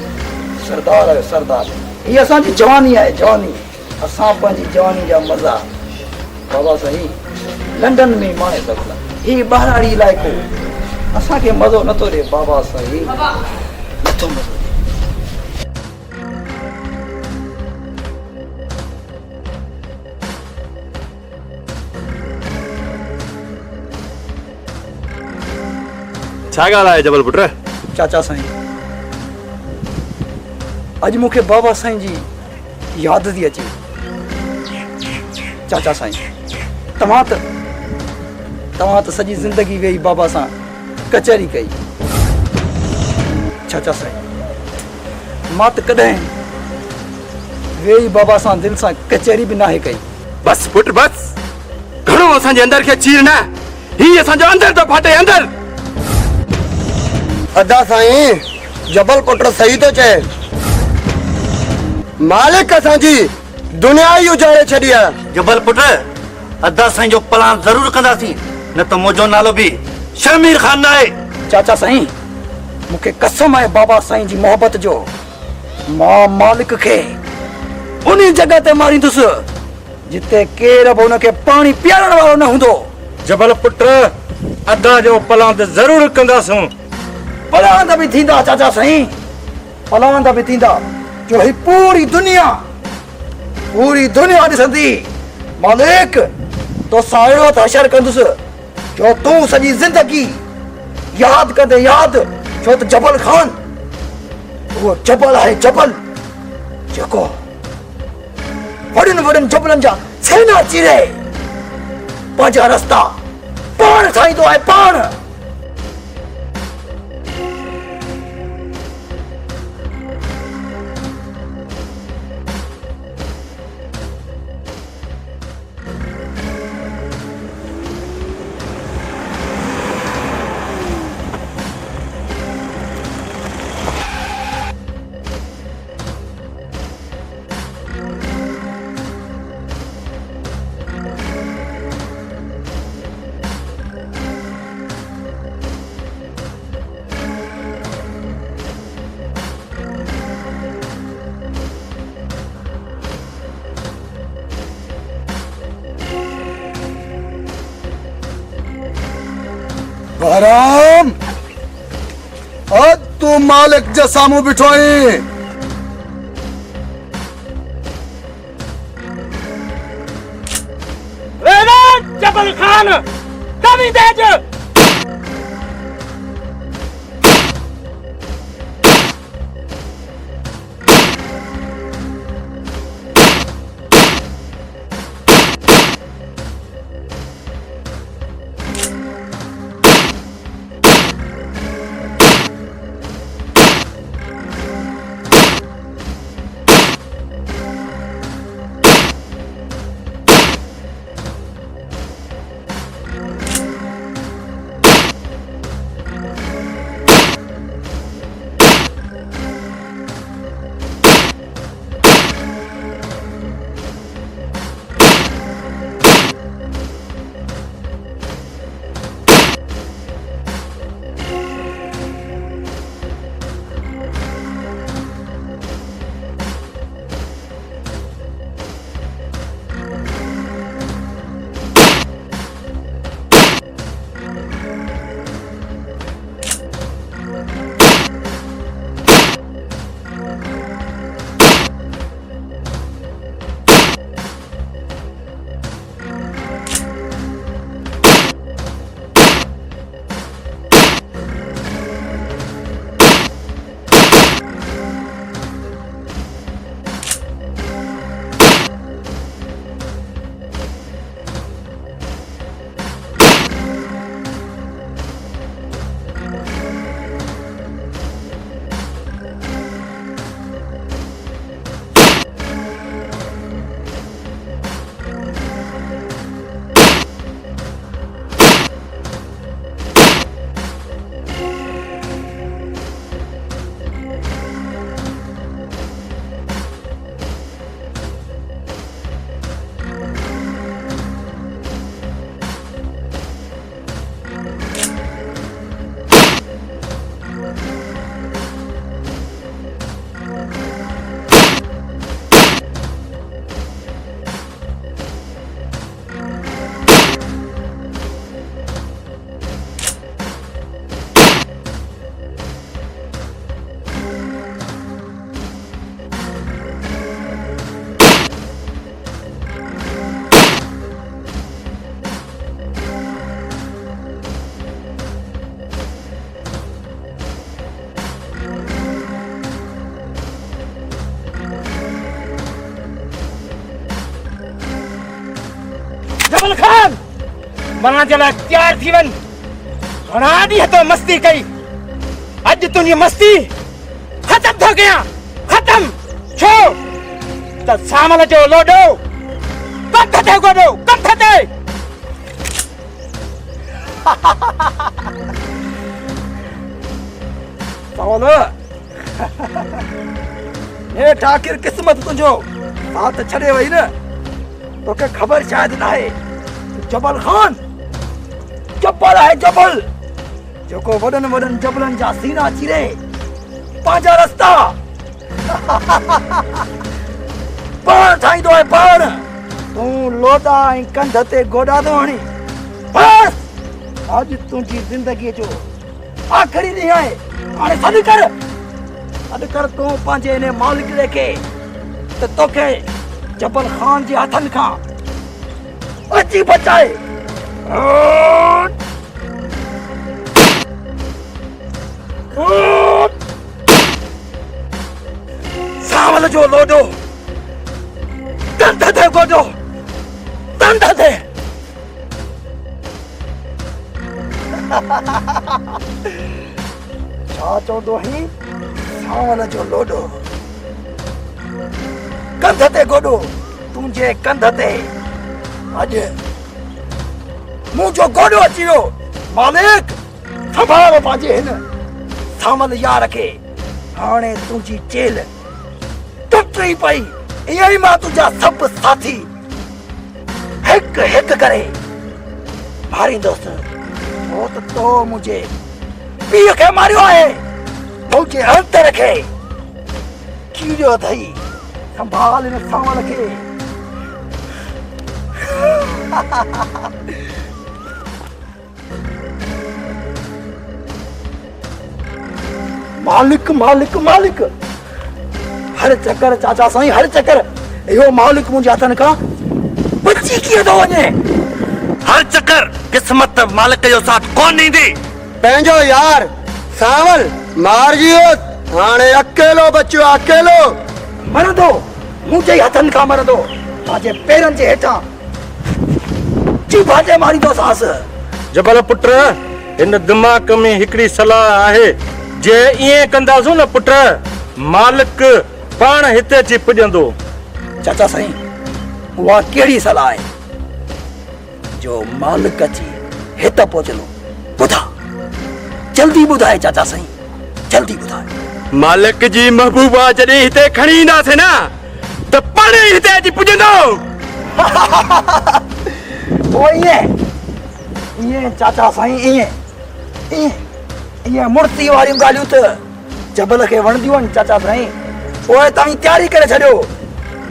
सरदार आहियो, सरदार। हीअ असांजी जवानी आहे, जवानी। असां पंहिंजी जवानी जा मज़ा बाबा साईं लंडन में माणे सघंदा। ही ॿाहिराड़ी इलाइक़ो असांखे मज़ो नथो ॾे बाबा साईं, नथो मज़ो। छा ॻाल्हि आहे जबल पुट? चाचा साईं अॼु मूंखे बाबा साईं जी यादि थी अचे। चाचा साईं तव्हां त सॼी ज़िंदगी वेही बाबा सां कचहरी कई। चाचा साईं मां त कॾहिं वेही बाबा सां दिलि सां कचहरी बि नाहे कई। बस पुट बस, घणो असांजे अंदर खे चीर न, ही असांजो अंदर तो फाटे, अंदर। अदा साईं जबल पुट सही तो चए। मालिक असांजी दुनिया ही उजाड़े छॾी आहे। जबल पुट अदा साईं जो प्लान ज़रूर कंदासीं, न त मुंहिंजो नालो बि शमीर ख़ान न आहे। चाचा साईं मूंखे कसम आहे बाबा साईं जी मोहबत जो। मां मालिक खे उन जॻह ते मारींदुसि जिते केर बि हुनखे पाणी पीआरण वारो न हूंदो। जबल पुट अदा जो प्लान त ज़रूर कंदासूं। पलांद भी थींदा चाचा साईं, पलांद भी थींदा जो ही पूरी दुनिया ॾिसंदी। मालिक तो सायो त हशर कंदुसि जो तूं सॼी ज़िंदगी यादि कंदे यादि, छो त जबल ख़ान उहो जबल आहे, जबल जेको वॾनि वॾनि जबलनि जा छेना चिरे पंहिंजा रस्ता पाण ठाहींदो आहे, पाण। बहराम अब तू मालिक जे सामू बिठोई। जबल खान कमी तेज वञण जे लाइ तयार थी वञ। घणा ॾींहं तो मस्ती कई, अॼु तुंहिंजी मस्ती ख़तम थो कयां, ख़तम। छो त सामल जो लोडो कंठ ते गोॾो, कंठ ते। सामल हेठि आख़िर क़िस्मत तुंहिंजो साथ छॾे वई न। तोखे ख़बर शायदि न आहे, जबल ख़ान जबल आहे, जबल जेको वॾनि वॾनि जबलनि जा सीना चीरे पंहिंजा रस्ता पाण ठाहींदो आहे, पाण। तूं लोॾा ऐं कंध ते गोॾा थो हणी। बस अॼु तुंहिंजी ज़िंदगीअ जो आख़िरी ॾींहुं आहे। हाणे सॾु कर तूं पंहिंजे इन मालिक खे त तोखे जबल ख़ान जे हथनि खां अची बचाए। सावल जो लोडो कंध ते गोॾो, कंध ते। छा चवंदो आहीं? सावल जो लोडो कंध ते गोॾो, तुंहिंजे कंध ते अॼु मुंहिंजो गोॾो अची वियो। मालिक संभाल पंहिंजे हिन सामल यार खे। हाणे तुंहिंजी जेल टुटी पई। ईअं ई मां तुंहिंजा सभु साथी हिकु हिकु करे मारींदुसि। हो त तो मुंहिंजे पीउ खे मारियो आहे, मुंहिंजे अंतर खे कीड़ियो अथई। संभाल हिन सावल खे। मालिक मालिक मालिक, हर चक्कर चाचा साईं, हर चक्कर इहो मालिक मुंहिंजे हथनि खां बची कीअं थो वञे। हर चक्कर क़िस्मत मालिक जो साथ कोन ॾींदी। पंहिंजो यार सावल मारिजियो, हाणे अकेलो बचियो, अकेलो मरंदो, मुंहिंजे हथनि खां मरंदो। पंहिंजे पेरनि जे हेठां चिभाटे मारींदोसांसि। जबल पुट, हिन दिमाग़ में हिकिड़ी सलाह आहे। जे ईअं कंदासूं न पुट, मालिक पाण हिते अची पुॼंदो। चाचा साईं, उहा कहिड़ी सलाह आहे जो मालिक अची हिते पहुचंदो? ॿुधा, जल्दी ॿुधाए चाचा साईं, जल्दी ॿुधाए। मालिक जी महबूबा जॾहिं हिते खणी ईंदासीं न त पाण ई हिते अची पुॼंदो। पोइ ईअं चाचा साईं, ईअं मूर्ति वारियूं ॻाल्हियूं त जबल खे वणंदियूं आहिनि चाचा साईं। पोइ तव्हां तयारी करे छॾियो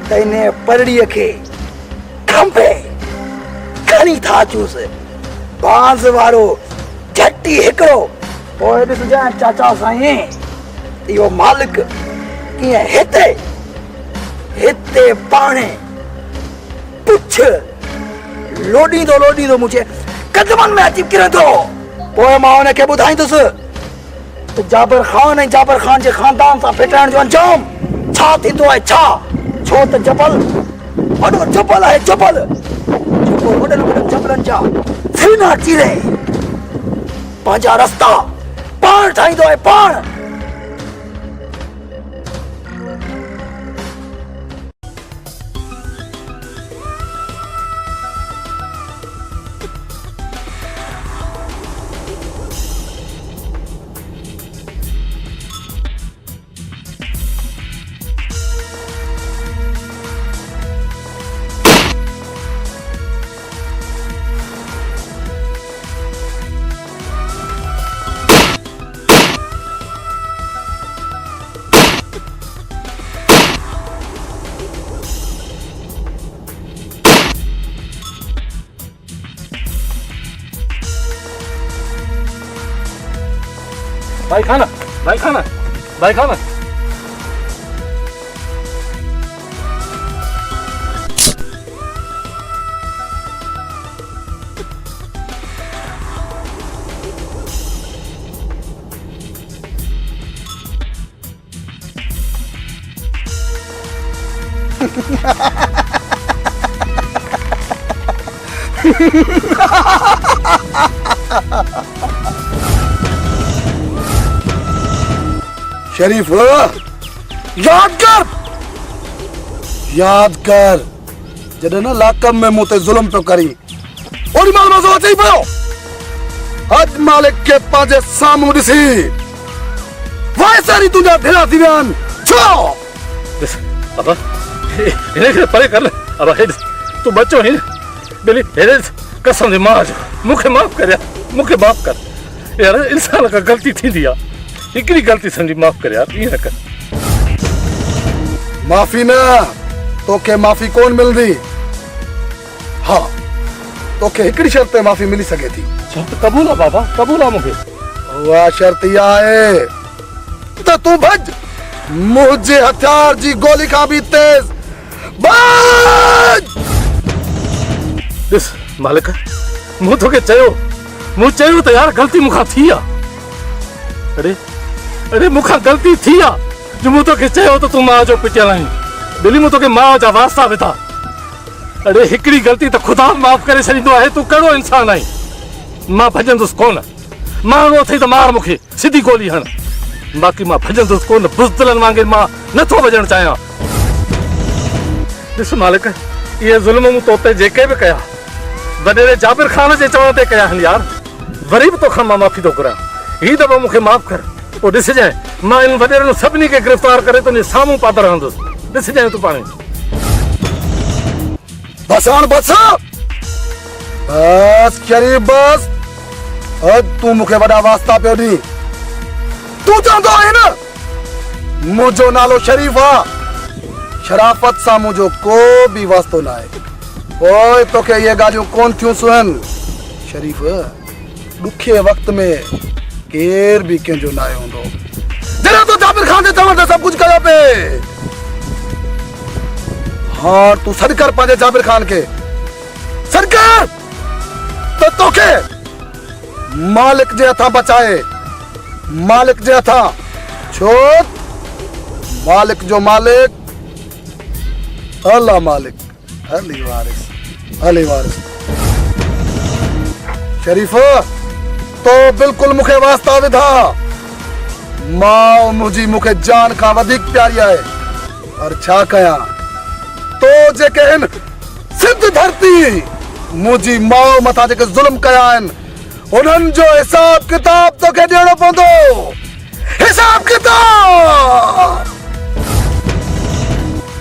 त इन परड़ीअ खे खंभे खणी था अचूसि। बांस वारो झटी हिकिड़ो। पोइ ॾिसजांइ चाचा साईं, इहो मालिक कीअं हिते हिते पाणे पुछ लोॾींदो लोॾींदो मुंहिंजे कदमनि में अची किरंदो। पोइ मां हुनखे ॿुधाईंदुसि त जाबिर ख़ान ऐं जाबिर ख़ान जे ख़ानदान सां फिटाइण जो अंजाम छा थींदो आहे। छा? छो त जबल वॾो जबल आहे, जबल जेको वॾनि वॾनि जबलनि जा सीना चीरे पंहिंजा रस्ता पाण ठाहींदो आहे, पाण। भाई खाना, भाई खाना, भाई खाना। Ha ha ha ha! शरीफ याद कर जॾहिं न लाकम में मूं ते ज़ुल्म पियो करी ओॾी महिल मज़ो अचे पियो। अॼु मालिक खे पंहिंजे साम्हूं ॾिसी वायसारी तुंहिंजा ढिला थी विया आहिनि। छो अब इन्हें परे कर ले। अब हे तू बच्चो ही बेली हे कसम दे मां जो मुखे माफ कर यार, मुखे माफ कर यार। इंसान का गलती थी दिया हिकड़ी गलती समझी माफ कर यार। ये न कर। माफी न तोखे माफी कोन मिलंदी। हाँ तोखे हिकड़ी शर्त ते माफी मिली सके थी। शर्त कबूल है बाबा, कबूल है मुखे। उहा शर्त इहा आहे त तूं भज मुंहिंजे हथियार जी गोली खां बि तेज भज। ॾिस मालिक मूं तोखे चयो त यार गलती मूंखां थी आहे। अरे अरे मूंखां गलती थी आहे जो मूं तोखे चयो त तूं मां जो पिटियल आहीं। दिली मूं तोखे मां जा वास्ता विधा। अरे हिकड़ी गलती त खुदा माफ़ करे छॾींदो आहे। तूं कहिड़ो इंसान आहीं। मां भॼंदुसि कोन। माण्हू अथई त मार मूंखे सिधी गोली हण, बाक़ी मां भॼंदुसि कोन। बुज़दिलनि वांगुरु मां नथो भॼणु चाहियां। ॾिस मालिक इहे ज़ुल्म मूं तो ते जेके बि कया वॾेरे जाबिर ख़ान जे चवण ते कया आहिनि यार। वरी बि तोखां मां माफ़ी थो घुरां। हीउ दफ़ो मूंखे माफ़ कर। पोइ ॾिसजांइ मां इन वॾेरनि सभिनी खे गिरफ़्तार करे तुंहिंजे साम्हूं पातो रहंदुसि। ॾिसजांइ तूं पाणे। बस हाणे बस बस शरीफ बस। अॼु तूं मूंखे वॾा वास्ता पियो ॾी। तूं चवंदो आहे न मुंहिंजो नालो शरीफ आहे। शराफ़त सां मुंहिंजो को बि वास्तो न आहे। पोइ तोखे इहे ॻाल्हियूं कोन थियूं सुहनि। शरीफ ॾुखे वक़्त में केर बि कंहिंजो न आयो हूंदो जॾहिं तूं जाबिर ख़ान जे चवण ते सभु कुझु कयो पिए। हाँ तूं सॾु कर पंहिंजे जाबिर ख़ान खे। सॾु कर त तोखे मालिक जे हथां बचाए। मालिक जे हथां। छो मालिक जो मालिक अल्लाह मालिक अली वारिस अली वारिस। शरीफ तो बिल्कुल मुखे वास्ता विधा। मां मुंहिंजी मूंखे जान खां वधीक प्यारी आहे। पर छा कयां तो जेके आहिनि सिंध धरती मुंहिंजी माउ मथां जेके ज़ुल्म कया आहिनि उन्हनि जो हिसाब किताब तोखे ॾियणो पवंदो। हिसाब किताब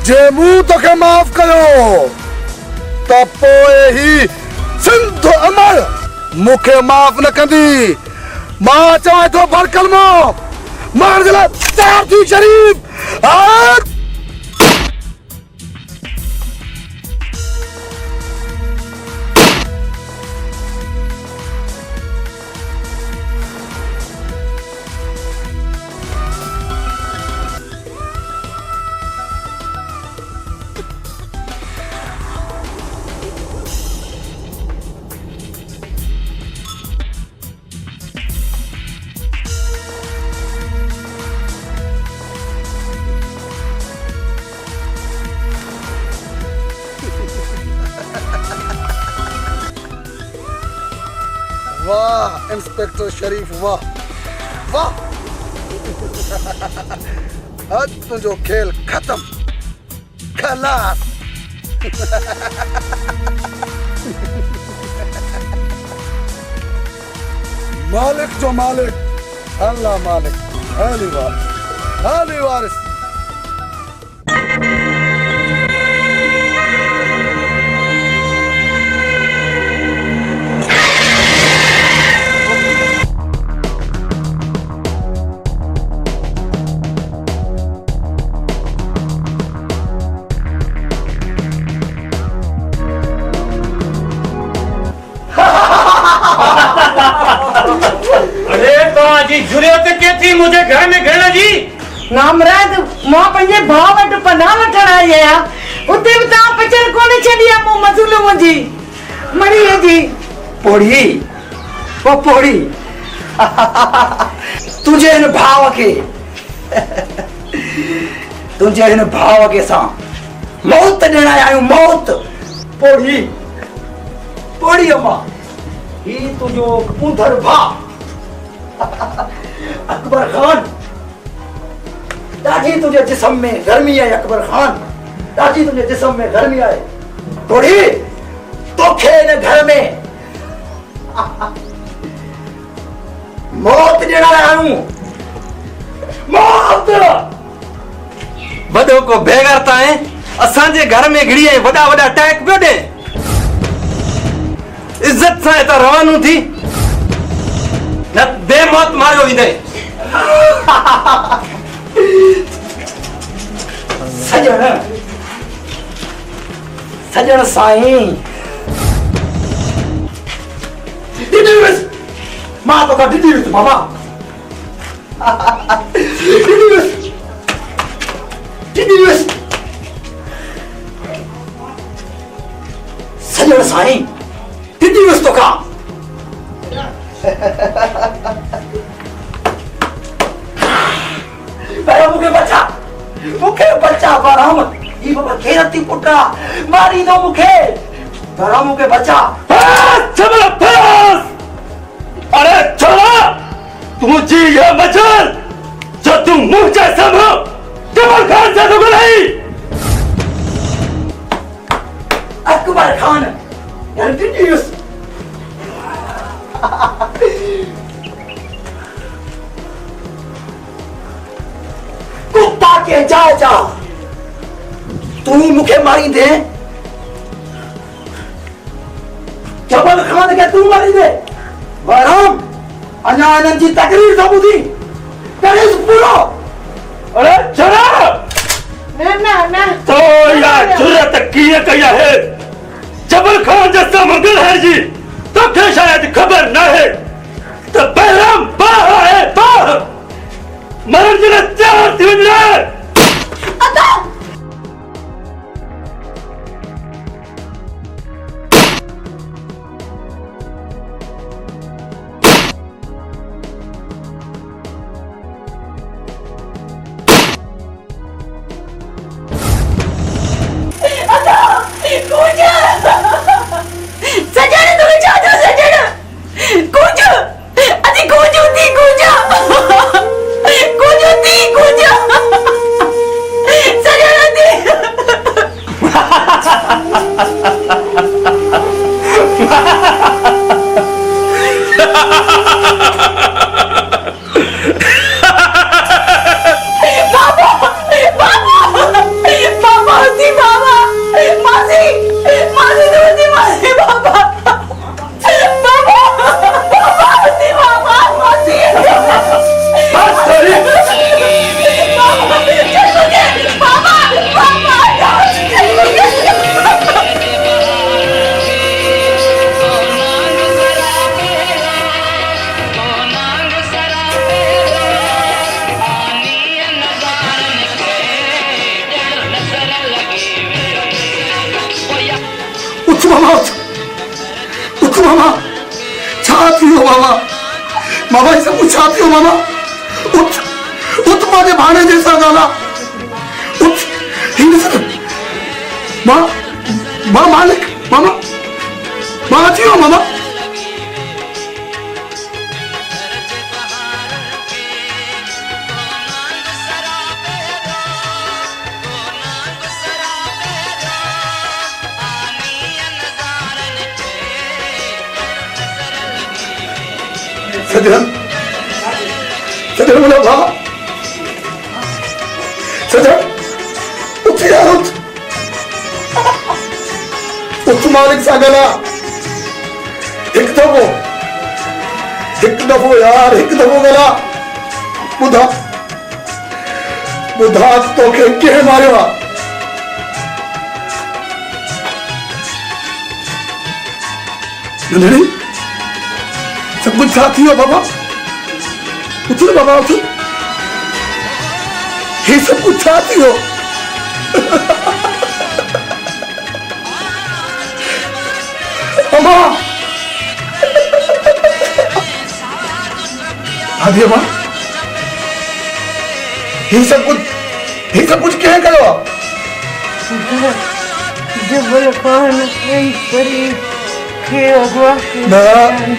जे मूं तोखे माफ़ कयो त पोइ ही सिंध अमर मूंखे माफ़ न कंदी। मां चवां थो भर कलमो मार जे लाइ तयार थी शरीफ। वाह इंस्पेक्टर शरीफ वाह वाह। आज तुझो खेल खत्म खलास। मालिक जो मालिक अल्लाह मालिक अली वारिस अली वारिस। जी जुरियत के थी मुझे घर में घेरने जी। नामराद मां पंहिंजे भाउ वटि पनाह वठण आई आहियां। उते बि तव्हां पचर कोन छॾी आहे मूं मज़लूम जी मरीअ जी। पोड़ी ओ पोड़ी तुझे इन भाव के तुझे इन भाव के सां मौत ॾियण आया आहियूं। मौत पोड़ी पोड़ी अम्मा ही तुझो कबूतर भा अकबर खान ॾाढी तुझे जिस्म में गर्मी है। अकबर खान ॾाढी तुझे जिस्म में गर्मी है। थोड़ी तोखे न घर में मौत ॾियण आयूं। मौत वॾो को बेगरता है असांजे घर में घिड़ी ऐं वॾा वॾा टैक पियो ॾे। इज्जत सां हितां रवानू थी न बेमौत मारियो वेंदे। सजण सजण साईं ॾिठी हुयसि मां तोखां ॾिठी हुयसि बाबा ॾिठी हुयसि सजण साईं ॾिठी हुयसि तोखां। पहिरियों मूंखे बचा बराम ई बाबा खेरती पुटा मारी दो मूंखे बराम मूंखे बचा। अरे छोरा तुझी ये मचल जो तुम मुंह जैसा हो जबल खान से तो नहीं। अकबर खान यार डिड्यूस कुत्ता के जा तू मुखे मारी दे जबल खान के तू मारी दे बराम अञा इन्हनि जी तकरीर तो ॿुधी करेस पूरो। अरे छोरा ना तो यार जुर्रत कीअं कई है जबल खान जैसा मंगल है जी तो क्या शायद खबर न है तो बहराम बाह है बाह मरण जी चार थी वञे। सजन तुम्हें चाहते हो सजन कूंजो अति कूंजो थी कूंजो कूंजो थी कूंजो सजन थी। मामा ये सब कुछ छाती हो मामा उठ उठ मारे भाने जैसा गाना उठ हिंद से माँ माँ मालिक मामा माँ आती हो मामा सजन सजन बोला बाबा सजन उठ यार उठ मालिक सा गला एक दफो यार एक दफो गला बुधा बुधा तो के मारियो नंदनी सब कुछ साथी हो बाबा उठ बाबा उठ ये सब कुछ साथी हो अम्मा आदि अम्मा ये सब कुछ क्या करो जबल खान एक परी हे भगवान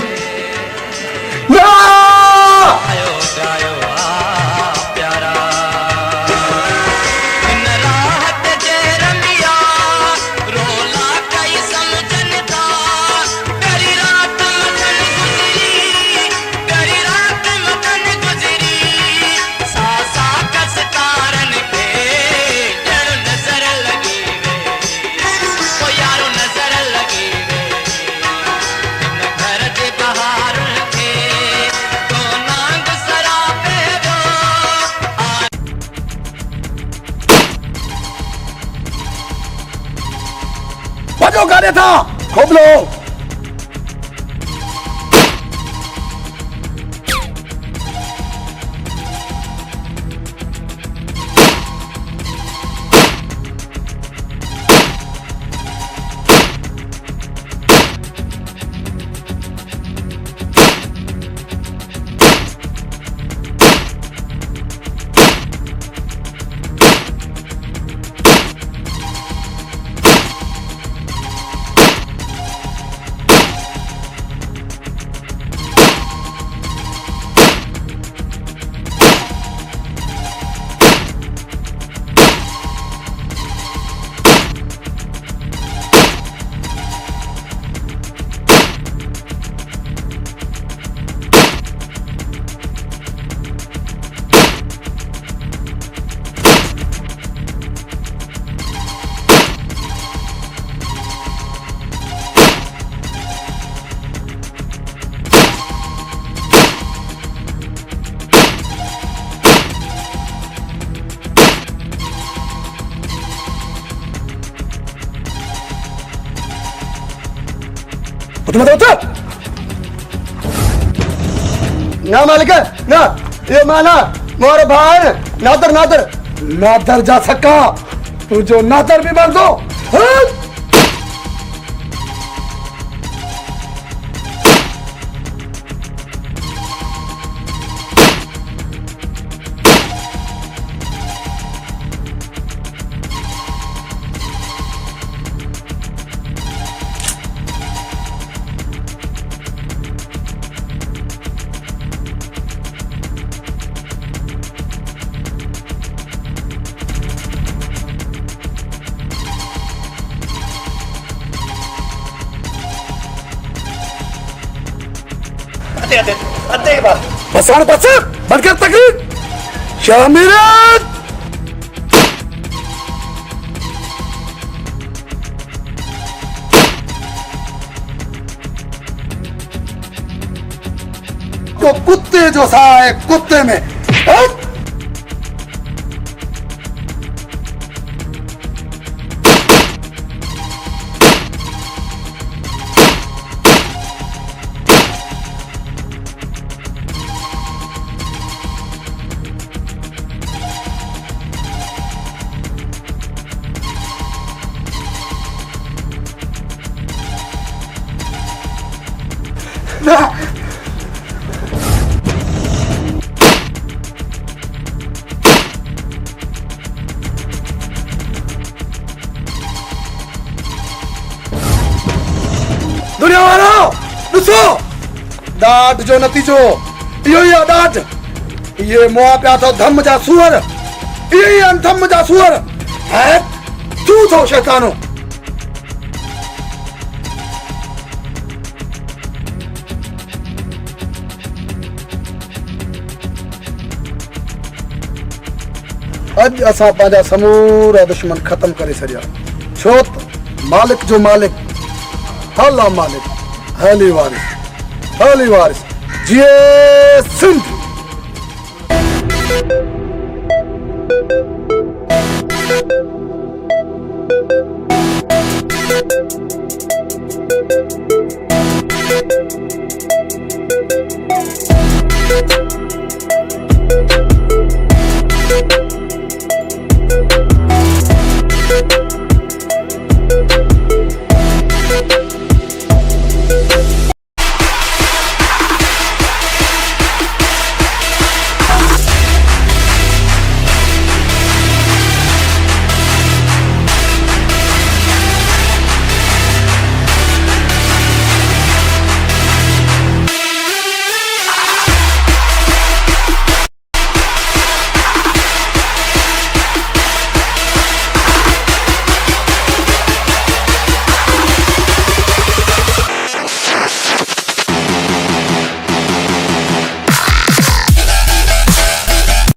बजो गाने था खूब लो ना मालिक ना ये माना मोर भाई नादर नादर नादर जा सका तू जो नादर भी बन दो बसान बस बनकर तकरीर शामिरत तो कुत्ते जो सा है कुत्ते में दुनिया वालों ॾिसो ॾाढ जो नतीजो इहो ई आहे ॾाढ इहे मुआ पिया अथव धम जा सूअर इहे ई आहिनि धम जा सूअर ऐं तूं थो शैतानो अॼु असां पंहिंजा समूरा दुश्मन ख़तम करे छॾिया छो त मालिक जो मालिक अल्लाह मालिक हली वारिस जिए सिंध Thank you.